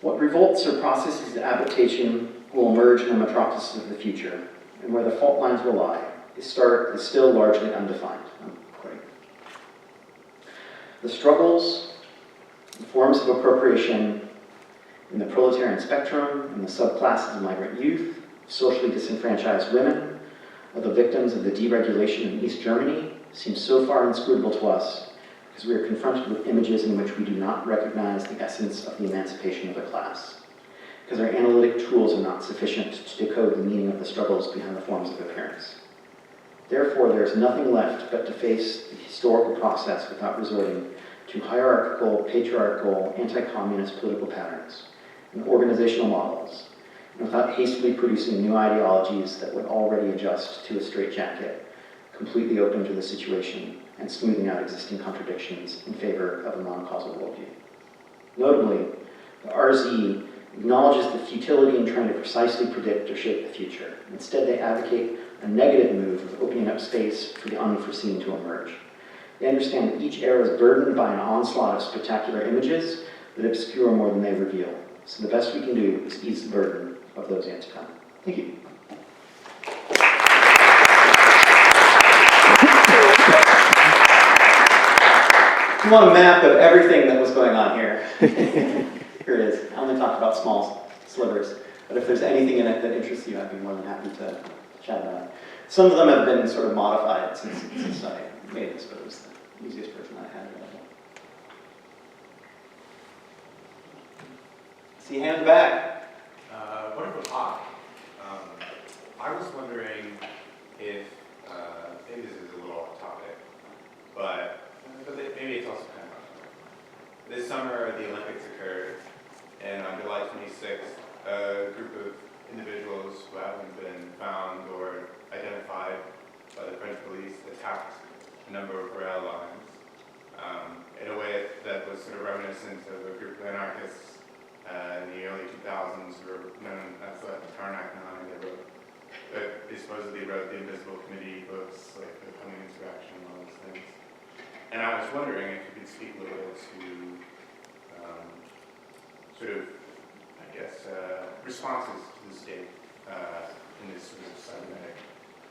What revolts or processes of adaptation will emerge in the metropolises of the future, and where the fault lines will lie, is still largely undefined. The struggles, the forms of appropriation in the proletarian spectrum, in the subclasses of migrant youth, socially disenfranchised women, or the victims of the deregulation in East Germany seem so far inscrutable to us because we are confronted with images in which we do not recognize the essence of the emancipation of a class, because our analytic tools are not sufficient to decode the meaning of the struggles behind the forms of appearance. Therefore, there is nothing left but to face the historical process without resorting to hierarchical, patriarchal, anti-communist political patterns and organizational models, and without hastily producing new ideologies that would already adjust to a straitjacket completely open to the situation and smoothing out existing contradictions in favor of a non-causal worldview. Notably, the RZ acknowledges the futility in trying to precisely predict or shape the future. Instead, they advocate a negative move of opening up space for the unforeseen to emerge. They understand that each era is burdened by an onslaught of spectacular images that obscure more than they reveal. So the best we can do is ease the burden of those yet to come. Thank you. I want a map of everything that was going on here. Here it is. I only talked about small slivers, but if there's anything in it that interests you, I'd be more than happy to chat about it. Some of them have been sort of modified since I made this, but it was the easiest version I had available. See, hand back. Wonderful talk. I was wondering if, maybe this is a little off topic, but maybe it's also kind of on. This summer, the Olympics occurred, and on July 26th, a group of individuals who haven't been found or identified by the French police attacked a number of rail lines in a way that was sort of reminiscent of a group of anarchists in the early 2000s who were known as the Tarnac Nine. They supposedly wrote the Invisible Committee books, like the Coming Insurrection and all those things. And I was wondering if you could speak a little bit to sort of, I guess, responses to the state in this sort of cybernetic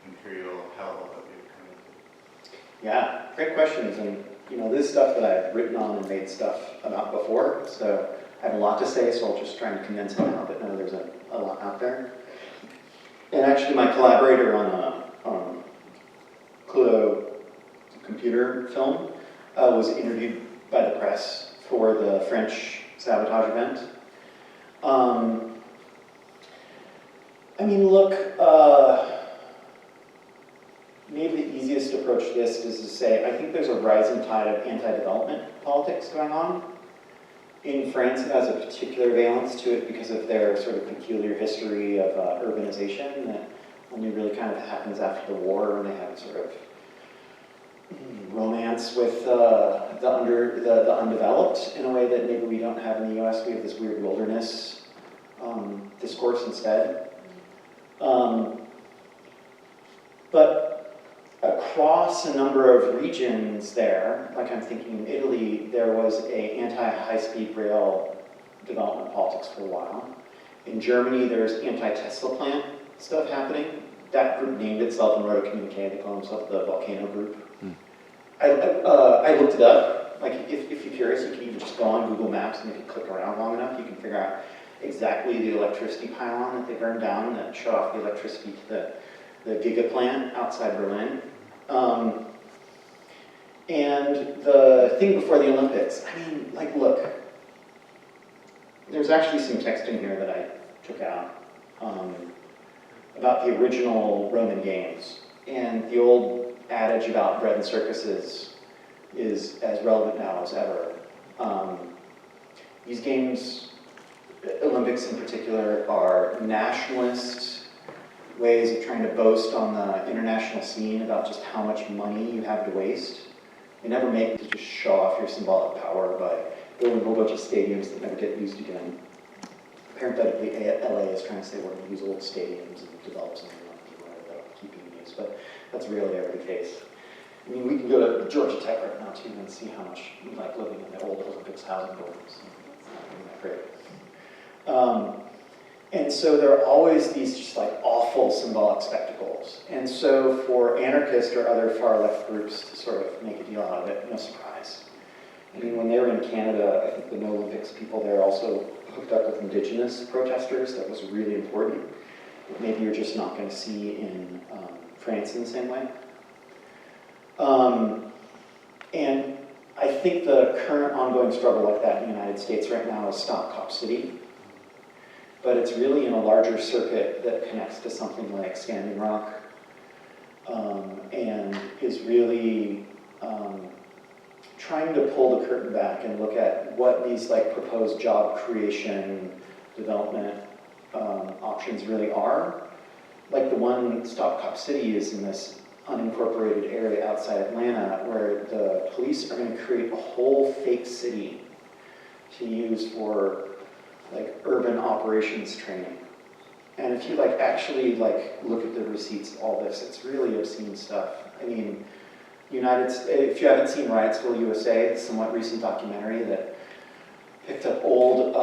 imperial hell that we've come into. Yeah, great questions. And this is stuff that I've written on and made stuff about before, so I have a lot to say, so I'll just try and condense it now, but no, there's a lot out there. And actually my collaborator on Cluedo computer film was interviewed by the press for the French sabotage event. Maybe the easiest approach to this is to say, I think there's a rising tide of anti-development politics going on. In France, it has a particular valence to it because of their sort of peculiar history of urbanization that only really kind of happens after the war, and they have sort of romance with the undeveloped in a way that maybe we don't have in the US. We have this weird wilderness discourse instead. But across a number of regions there, like I'm thinking in Italy, there was an anti-high-speed rail development politics for a while. In Germany, there's anti-Tesla plant stuff happening. That group named itself and wrote a communique. They call themselves the Volcano Group. I looked it up. Like, if you're curious, you can even just go on Google Maps, and if you click around long enough, you can figure out exactly the electricity pylon that they burned down that shut off the electricity to the giga plant outside Berlin. And the thing before the Olympics, look, there's actually some text in here that I took out about the original Roman games. And the old adage about bread and circuses is as relevant now as ever. These games, Olympics in particular, are nationalist ways of trying to boast on the international scene about just how much money you have to waste. You never make it to just show off your symbolic power by building a whole bunch of stadiums that never get used again. Parenthetically, LA is trying to say we're going to use old stadiums and develop something without keeping use, but that's rarely ever the case. I mean, we can go to Georgia Tech right now too and see how much we like living in the old Olympics housing buildings. It's not really that great. And so there are always these just like awful symbolic spectacles. And so for anarchists or other far left groups to sort of make a deal out of it, no surprise. I mean, when they were in Canada, I think the No Olympics people there also hooked up with indigenous protesters. That was really important. That maybe you're just not going to see in France in the same way. And I think the current ongoing struggle like that in the United States right now is Stop Cop City. But it's really in a larger circuit that connects to something like Standing Rock and is really trying to pull the curtain back and look at what these like proposed job creation development options really are. Like the one Stop Cop City is in this unincorporated area outside Atlanta where the police are going to create a whole fake city to use for like urban operations training. And if you like actually like look at the receipts of all this, it's really obscene stuff. I mean, if you haven't seen Riotsville, USA, the somewhat recent documentary that picked up old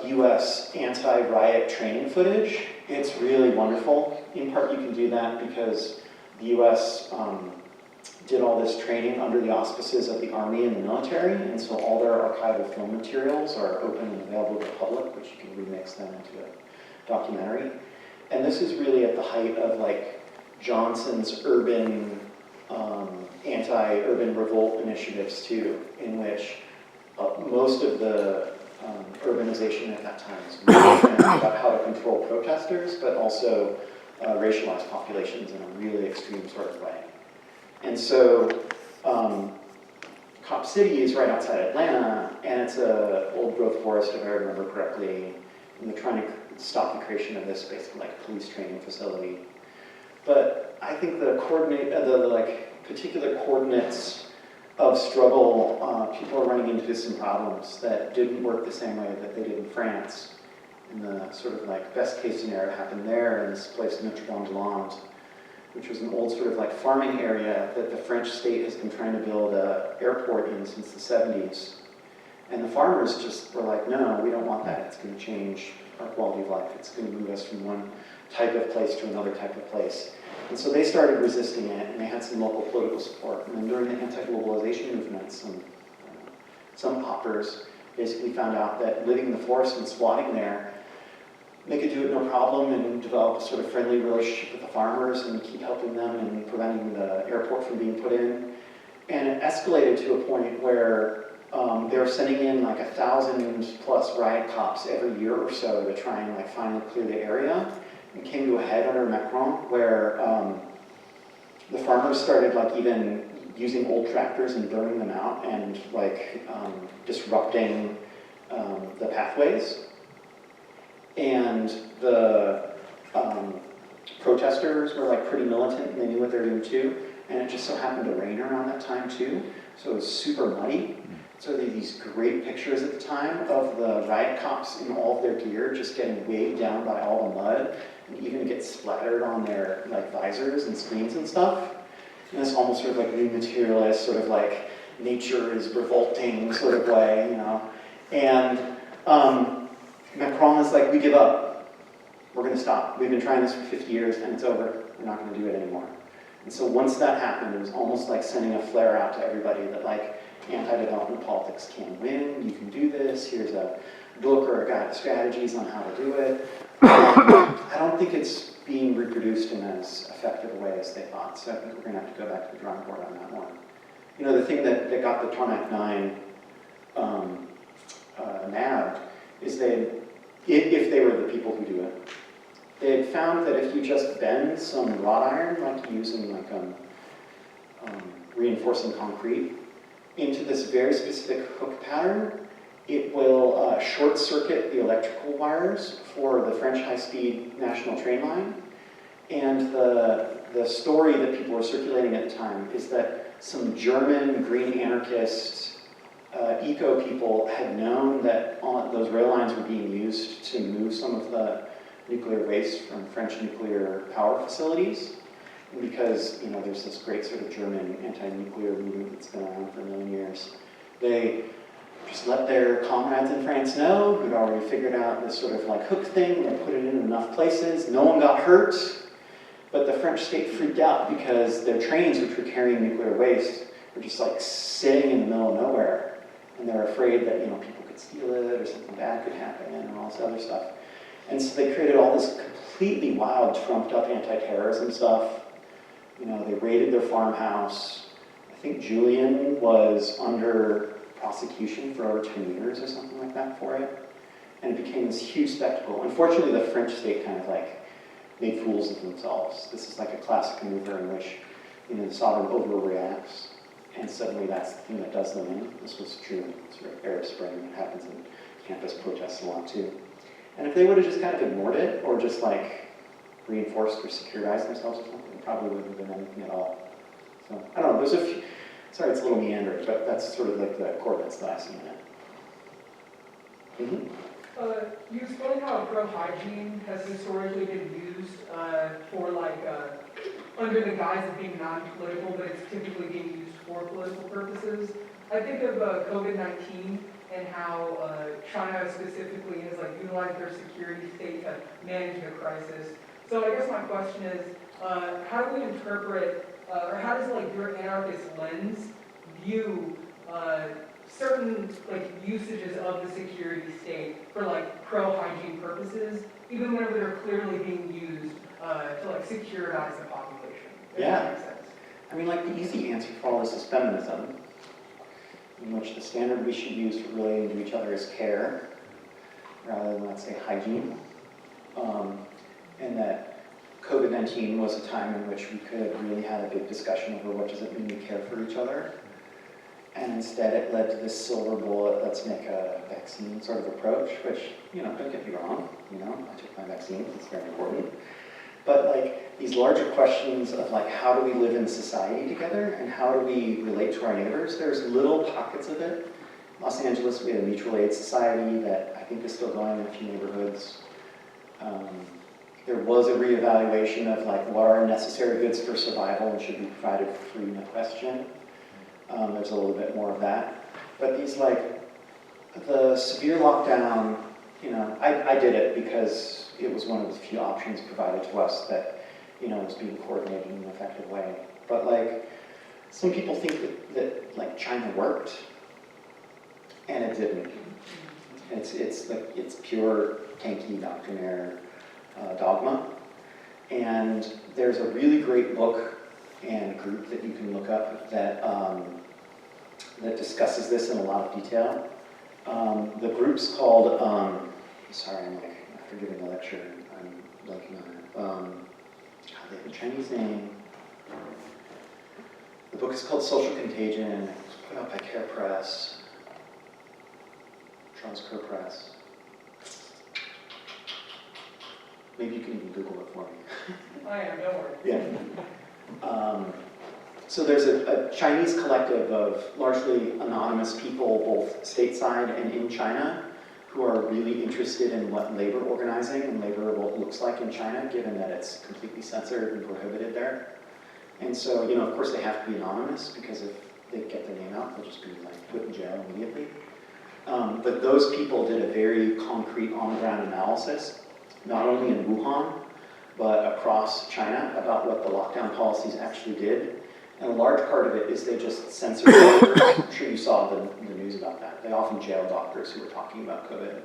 US anti-riot training footage, it's really wonderful. In part you can do that because the US did all this training under the auspices of the Army and the military, and so all their archival film materials are open and available to the public, which you can remix them into a documentary. And this is really at the height of like Johnson's urban, anti-urban revolt initiatives too, in which most of the urbanization at that time was really about how to control protesters, but also racialized populations in a really extreme sort of way. And so Cop City is right outside Atlanta, and it's an old growth forest, if I remember correctly, and they're trying to stop the creation of this basically like police training facility. But I think the particular coordinates of struggle, people are running into some problems that didn't work the same way that they did in France. And the sort of like best case scenario happened there in this place Notre Dame de Landes, which was an old sort of like farming area that the French state has been trying to build an airport in since the 70s. And the farmers just were like, no, we don't want that. It's going to change our quality of life. It's going to move us from one type of place to another type of place. And so they started resisting it, and they had some local political support. And then during the anti-globalization movement, some hoppers basically found out that living in the forest and squatting there, they could do it no problem and develop a sort of friendly relationship with the farmers and keep helping them and preventing the airport from being put in. And it escalated to a point where they were sending in like 1,000+ riot cops every year or so to try and like finally clear the area. It came to a head under Macron where the farmers started like even using old tractors and burning them out and like disrupting the pathways. And the protesters were like pretty militant and they knew what they were doing too. And it just so happened to rain around that time too. So it was super muddy. So there are these great pictures at the time of the riot cops in all of their gear just getting weighed down by all the mud and even get splattered on their like visors and screens and stuff. And this almost sort of like new materialist, sort of like nature is revolting sort of way, you know. And Macron is like, we give up. We're going to stop. We've been trying this for 50 years and it's over. We're not going to do it anymore. And so once that happened, it was almost like sending a flare out to everybody that like, anti-development politics can win, you can do this, here's a book or a guide of strategies on how to do it. I don't think it's being reproduced in as effective a way as they thought, so I think we're going to have to go back to the drawing board on that one. You know, the thing that got the Tarmac 9 nabbed is if they were the people who do it, they had found that if you just bend some wrought iron, like you use in like reinforcing concrete, into this very specific hook pattern, it will short circuit the electrical wires for the French high-speed national train line. And the story that people were circulating at the time is that some German green anarchist eco people had known that those rail lines were being used to move some of the nuclear waste from French nuclear power facilities. And because, you know, there's this great sort of German anti-nuclear movement that's been around for a million years, they just let their comrades in France know, who'd already figured out this sort of like hook thing, they put it in enough places, no one got hurt, but the French state freaked out because their trains, which were carrying nuclear waste, were just like sitting in the middle of nowhere, and they're afraid that, you know, people could steal it or something bad could happen and all this other stuff. And so they created all this completely wild, trumped up anti-terrorism stuff. You know, they raided their farmhouse. I think Julian was under prosecution for over 10 years or something like that for it. And it became this huge spectacle. Unfortunately, the French state kind of like made fools of themselves. This is like a classic maneuver in which, you know, the sovereign overreacts, and suddenly that's the thing that does them in. This was true in sort of Arab Spring. It happens in campus protests a lot too. And if they would have just kind of ignored it, or just like reinforced or securitized themselves or something. It probably wouldn't have been anything at all. So, I don't know, there's a few, sorry, it's a little meandering, but that's sort of like the coordinates that I see in it. You explained how pro-hygiene has historically been used for under the guise of being non-political, but it's typically being used for political purposes. I think of COVID-19 and how China specifically has utilized their security state to manage the crisis. So I guess my question is, how do we interpret, or how does your anarchist lens view certain usages of the security state for pro-hygiene purposes, even whenever they're clearly being used to securitize the population? If Yeah. that makes sense. I mean, the easy answer for all this is feminism, in which the standard we should use for relating to each other is care, rather than, let's say, hygiene. And that COVID-19 was a time in which we could have really had a big discussion over what does it mean to care for each other. And instead it led to this silver bullet, let's make a vaccine sort of approach, which, don't get me wrong, I took my vaccine, it's very important. But these larger questions of how do we live in society together and how do we relate to our neighbors, there's little pockets of it. Los Angeles, we had a mutual aid society that I think is still going in a few neighborhoods. There was a reevaluation of what are necessary goods for survival and should be provided for free, no question. There's a little bit more of that. But these the severe lockdown, I did it because it was one of the few options provided to us that, was being coordinated in an effective way. But some people think that China worked, and it didn't. It's pure tanky doctrinaire dogma. And there's a really great book and group that you can look up that that discusses this in a lot of detail. The group's called, sorry, after giving a lecture, I'm blanking on it. They have a Chinese name. The book is called Social Contagion. It was put out by Care Press, Charles Kerr Press. Maybe you can even Google it for me. I am, don't worry. Yeah. So there's a Chinese collective of largely anonymous people, both stateside and in China, who are really interested in what labor organizing and labor looks like in China, given that it's completely censored and prohibited there. And so, of course they have to be anonymous, because if they get their name out, they'll just be put in jail immediately. But those people did a very concrete on-the-ground analysis, not only in Wuhan, but across China, about what the lockdown policies actually did. And a large part of it is they just censored doctors. I'm sure you saw the news about that. They often jailed doctors who were talking about COVID.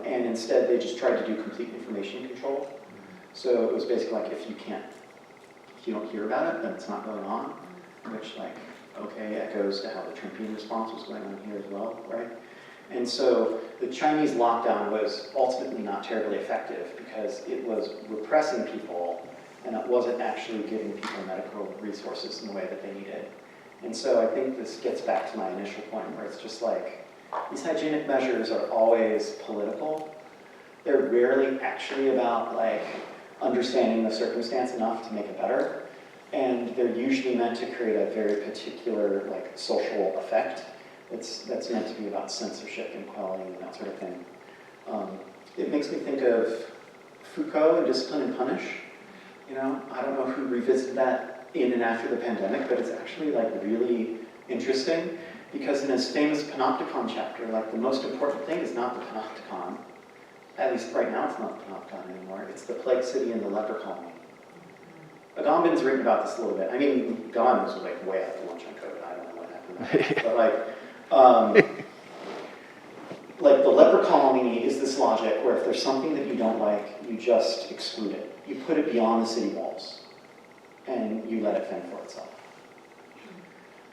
And instead they just tried to do complete information control. So it was basically if you don't hear about it, then it's not going on. Which okay, echoes to how the Trumpian response was going on here as well, right? And so the Chinese lockdown was ultimately not terribly effective because it was repressing people and it wasn't actually giving people medical resources in the way that they needed. And so I think this gets back to my initial point where it's just these hygienic measures are always political. They're rarely actually about understanding the circumstance enough to make it better. And they're usually meant to create a very particular social effect. That's meant to be about censorship and quelling and that sort of thing. It makes me think of Foucault and Discipline and Punish. I don't know who revisited that in and after the pandemic, but it's actually really interesting because in his famous Panopticon chapter, the most important thing is not the Panopticon. At least right now it's not the Panopticon anymore. It's the plague city and the leper colony. Agamben's written about this a little bit. I mean, Agamben was way out to lunch on COVID. I don't know what happened. But the leper colony is this logic where if there's something that you don't like, you just exclude it. You put it beyond the city walls, and you let it fend for itself.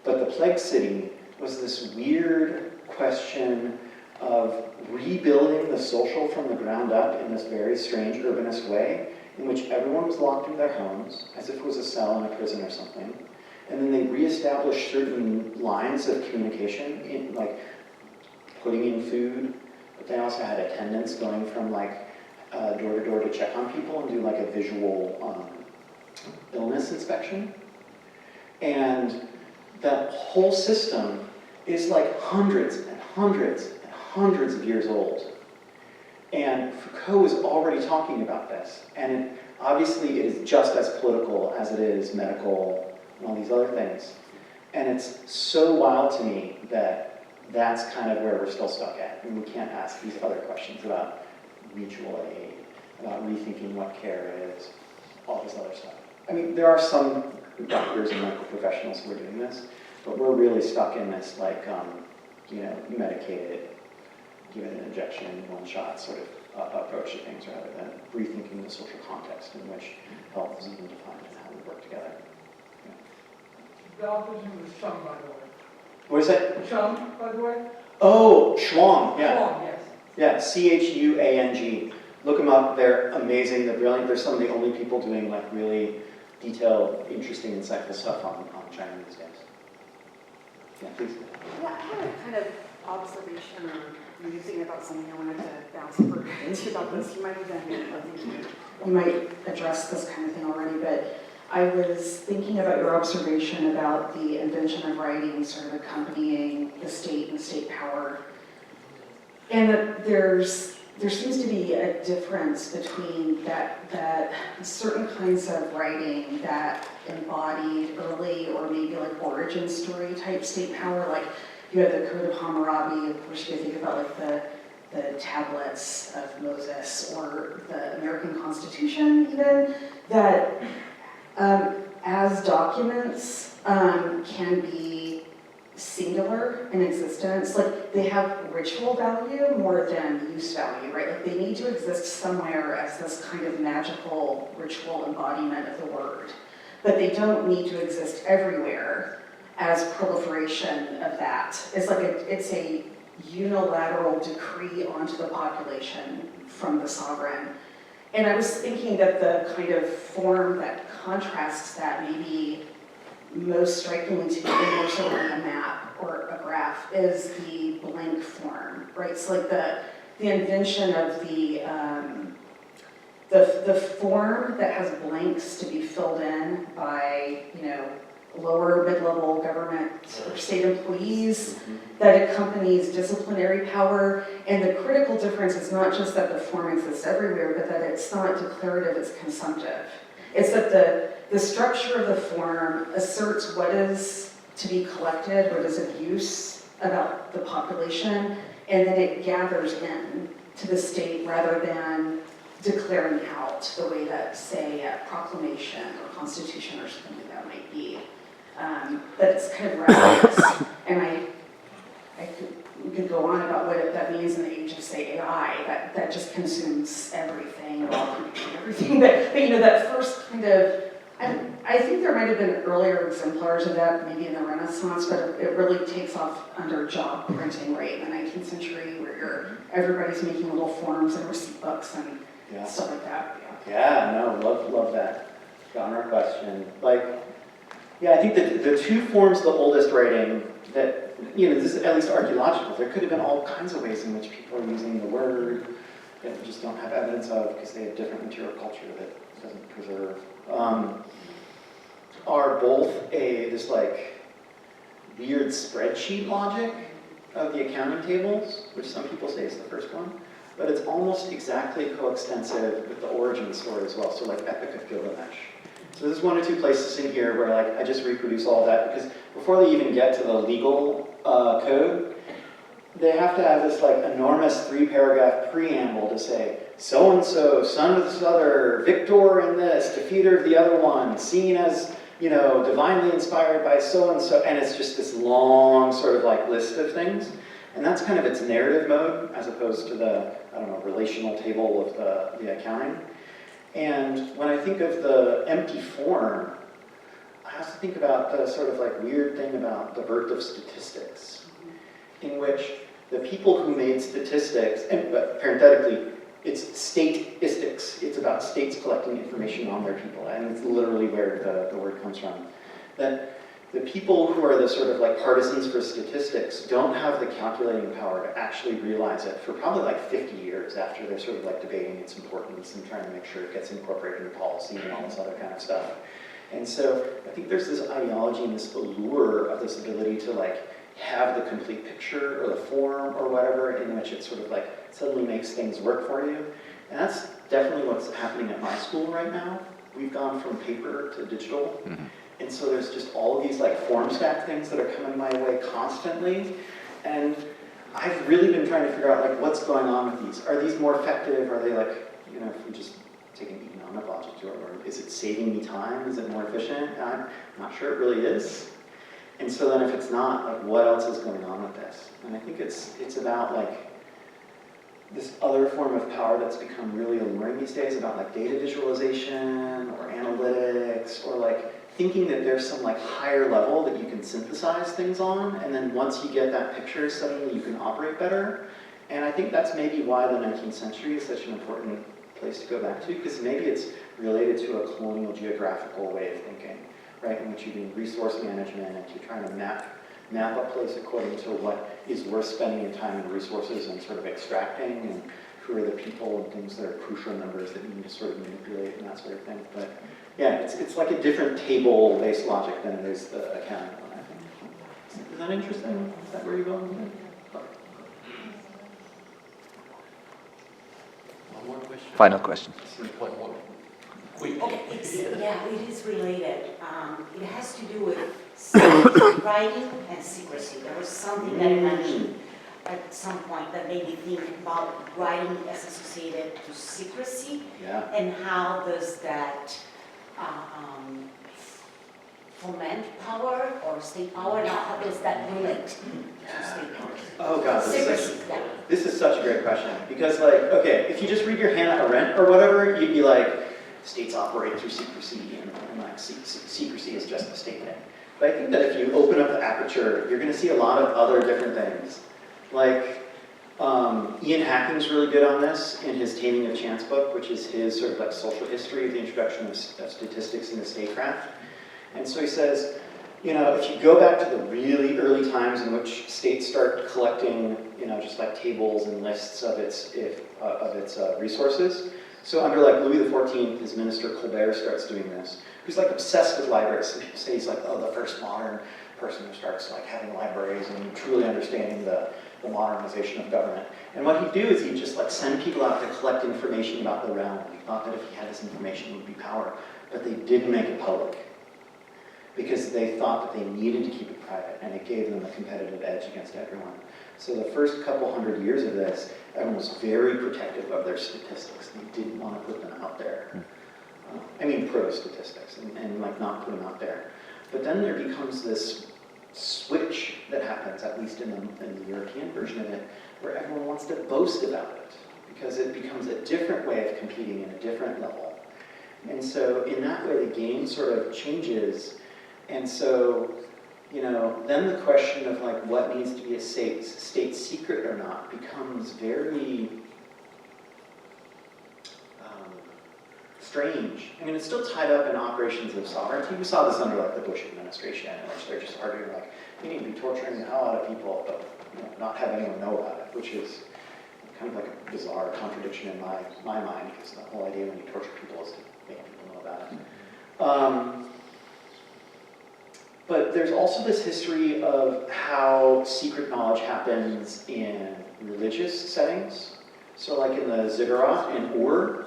But the plague city was this weird question of rebuilding the social from the ground up in this very strange urbanist way, in which everyone was locked in their homes, as if it was a cell in a prison or something. And then they reestablished certain lines of communication, putting in food, but they also had attendants going from door to door to check on people and do like a visual illness inspection. And that whole system is like hundreds and hundreds and hundreds of years old. And Foucault is already talking about this. And obviously it is just as political as it is medical and all these other things. And it's so wild to me that that's kind of where we're still stuck at. And we can't ask these other questions about mutual aid, about rethinking what care is, all this other stuff. I mean, there are some doctors and medical professionals who are doing this, but we're really stuck in this, like, you medicate it, give it an injection, one shot sort of approach to things rather than rethinking the social context in which health is even defined and how we work together. The author's name was Chung, by the way. What is it? Chung, by the way? Oh, Chuang, yeah. Chung, yes. Yeah, Chuang. Look them up, they're amazing, they're brilliant. They're some of the only people doing like really detailed, interesting, insightful stuff on China these days. Yeah, please. Yeah, I had a kind of observation or musing about something I wanted to bounce over into about this. You might you might address this kind of thing already, but I was thinking about your observation about the invention of writing sort of accompanying the state and state power. And that there seems to be a difference between that certain kinds of writing that embodied early or maybe like origin story type state power, like you have the Code of Hammurabi, of course you think about like the tablets of Moses or the American Constitution even, that as documents can be singular in existence, like they have ritual value more than use value, right? Like they need to exist somewhere as this kind of magical ritual embodiment of the word, but they don't need to exist everywhere as proliferation of that. It's like it's a unilateral decree onto the population from the sovereign. And I was thinking that the kind of form that contrasts that maybe most strikingly to me, more so than a map or a graph, is the blank form, right? So like the invention of the form that has blanks to be filled in by, lower mid-level government or state employees, that accompanies disciplinary power. And the critical difference is not just that the form exists everywhere, but that it's not declarative, it's consumptive. It's that the structure of the form asserts what is to be collected, what is of use about the population, and then it gathers in to the state rather than declaring out the way that, say, a proclamation or constitution or something like that might be. But it's kind of restless, and we could go on about what that means in the age of, say, AI, that just consumes everything, everything. But that first kind of, I think there might have been earlier exemplars of that, maybe in the Renaissance, but it really takes off under job printing, right, in the 19th century, where everybody's making little forms and receipt books and stuff like that. Yeah, no, love that genre question. I think that the two forms of the oldest writing that, this is at least archaeological, there could have been all kinds of ways in which people are using the word that we just don't have evidence of because they have different material culture that doesn't preserve, are both this weird spreadsheet logic of the accounting tables, which some people say is the first one, but it's almost exactly coextensive with the origin story as well, so like Epic of Gilgamesh. So there's one or two places in here where I just reproduce all that, because before they even get to the legal code, they have to have this enormous 3-paragraph preamble to say, so-and-so, son of this other, victor in this, defeater of the other one, seen as, divinely inspired by so-and-so, and it's just this long sort of list of things. And that's kind of its narrative mode, as opposed to the, relational table of the accounting. And when I think of the empty form, I also think about the sort of weird thing about the birth of statistics, in which the people who made statistics, and parenthetically, it's statistics. It's about states collecting information on their people, and it's literally where the word comes from. That the people who are the sort of like partisans for statistics don't have the calculating power to actually realize it for probably like 50 years after they're sort of like debating its importance and trying to make sure it gets incorporated into policy and all this other kind of stuff. And so I think there's this ideology and this allure of this ability to like have the complete picture or the form or whatever in which it sort of like suddenly makes things work for you. And that's definitely what's happening at my school right now. We've gone from paper to digital. Mm-hmm. And so there's just all of these like form stack things that are coming my way constantly. And I've really been trying to figure out like what's going on with these. Are these more effective? Are they like, you know, if we just take an economic logic to it, or is it saving me time? Is it more efficient? I'm not sure it really is. And so then if it's not, like what else is going on with this? And I think it's about like this other form of power that's become really alluring these days about like data visualization or analytics or like thinking that there's some like higher level that you can synthesize things on, and then once you get that picture, suddenly you can operate better. And I think that's maybe why the 19th century is such an important place to go back to, because maybe it's related to a colonial geographical way of thinking, right, in which you're doing resource management and you're trying to map a place according to what is worth spending your time and resources and sort of extracting, and who are the people and things that are crucial numbers that you need to sort of manipulate and that sort of thing. But yeah, it's like a different table-based logic than it is the accounting one, I think. Is that interesting? Is that where you're going with it? One more question. Final question. One more. Quick. Yeah, it is related. It has to do with writing and secrecy. There was something that I mentioned at some point that made me think about writing as associated to secrecy, Yeah. and how does that foment power or state power? Now, how does that relate to state power? Oh God, Secrecy, yeah. this is such a great question. Because like, okay, if you just read your Hannah Arendt or whatever, you'd be like, states operate through secrecy, and like secrecy is just the state thing. But I think that if you open up the aperture, you're gonna see a lot of other different things. Like, Ian Hacking's really good on this in his Taming of Chance book, which is his sort of like social history of the introduction of statistics into statecraft. And so he says, you know, if you go back to the really early times in which states start collecting, you know, just like tables and lists of its resources. So under like Louis XIV, his minister Colbert starts doing this. He's like obsessed with libraries. And people say he's like, oh, the first modern person who starts like having libraries and truly understanding the modernization of government. And what he'd do is he'd just like send people out to collect information about the realm. He thought that if he had this information, it would be power. But they didn't make it public, because they thought that they needed to keep it private, and it gave them a competitive edge against everyone. So the first couple hundred years of this, everyone was very protective of their statistics. They didn't want to put them out there. I mean proto-statistics, and like not put them out there. But then there becomes this switch that happens, at least in the European version of it, where everyone wants to boast about it, because it becomes a different way of competing in a different level. And so in that way, the game sort of changes. And so, you know, then the question of like what needs to be a state secret or not becomes very strange. I mean, it's still tied up in operations of sovereignty. We saw this under like the Bush administration, in which they're just arguing like, we need to be torturing the hell out of people, but you know, not have anyone know about it, which is kind of like a bizarre contradiction in my mind, because the whole idea when you torture people is to make people know about it. But there's also this history of how secret knowledge happens in religious settings. So like in the ziggurat in Ur,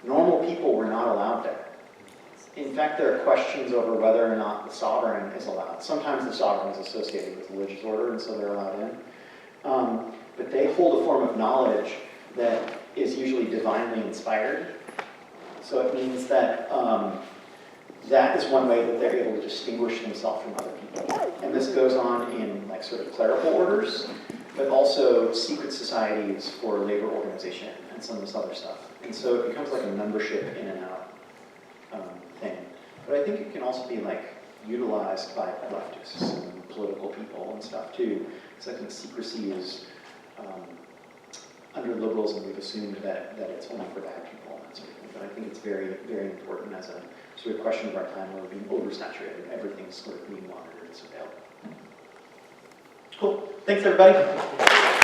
normal people were not allowed there. In fact, there are questions over whether or not the sovereign is allowed. Sometimes the sovereign is associated with religious order, and so they're allowed in. But they hold a form of knowledge that is usually divinely inspired. So it means that that is one way that they're able to distinguish themselves from other people. And this goes on in like sort of clerical orders, but also secret societies for labor organization and some of this other stuff. And so it becomes like a membership in and out thing. But I think it can also be like utilized by leftists and political people and stuff too. Because I think secrecy is, under liberalism, we've assumed that it's only for bad people and that sort of thing. But I think it's very, very important as a So we have a question of our time where we're being oversaturated, everything's sort of being monitored and surveilled. Cool, thanks everybody.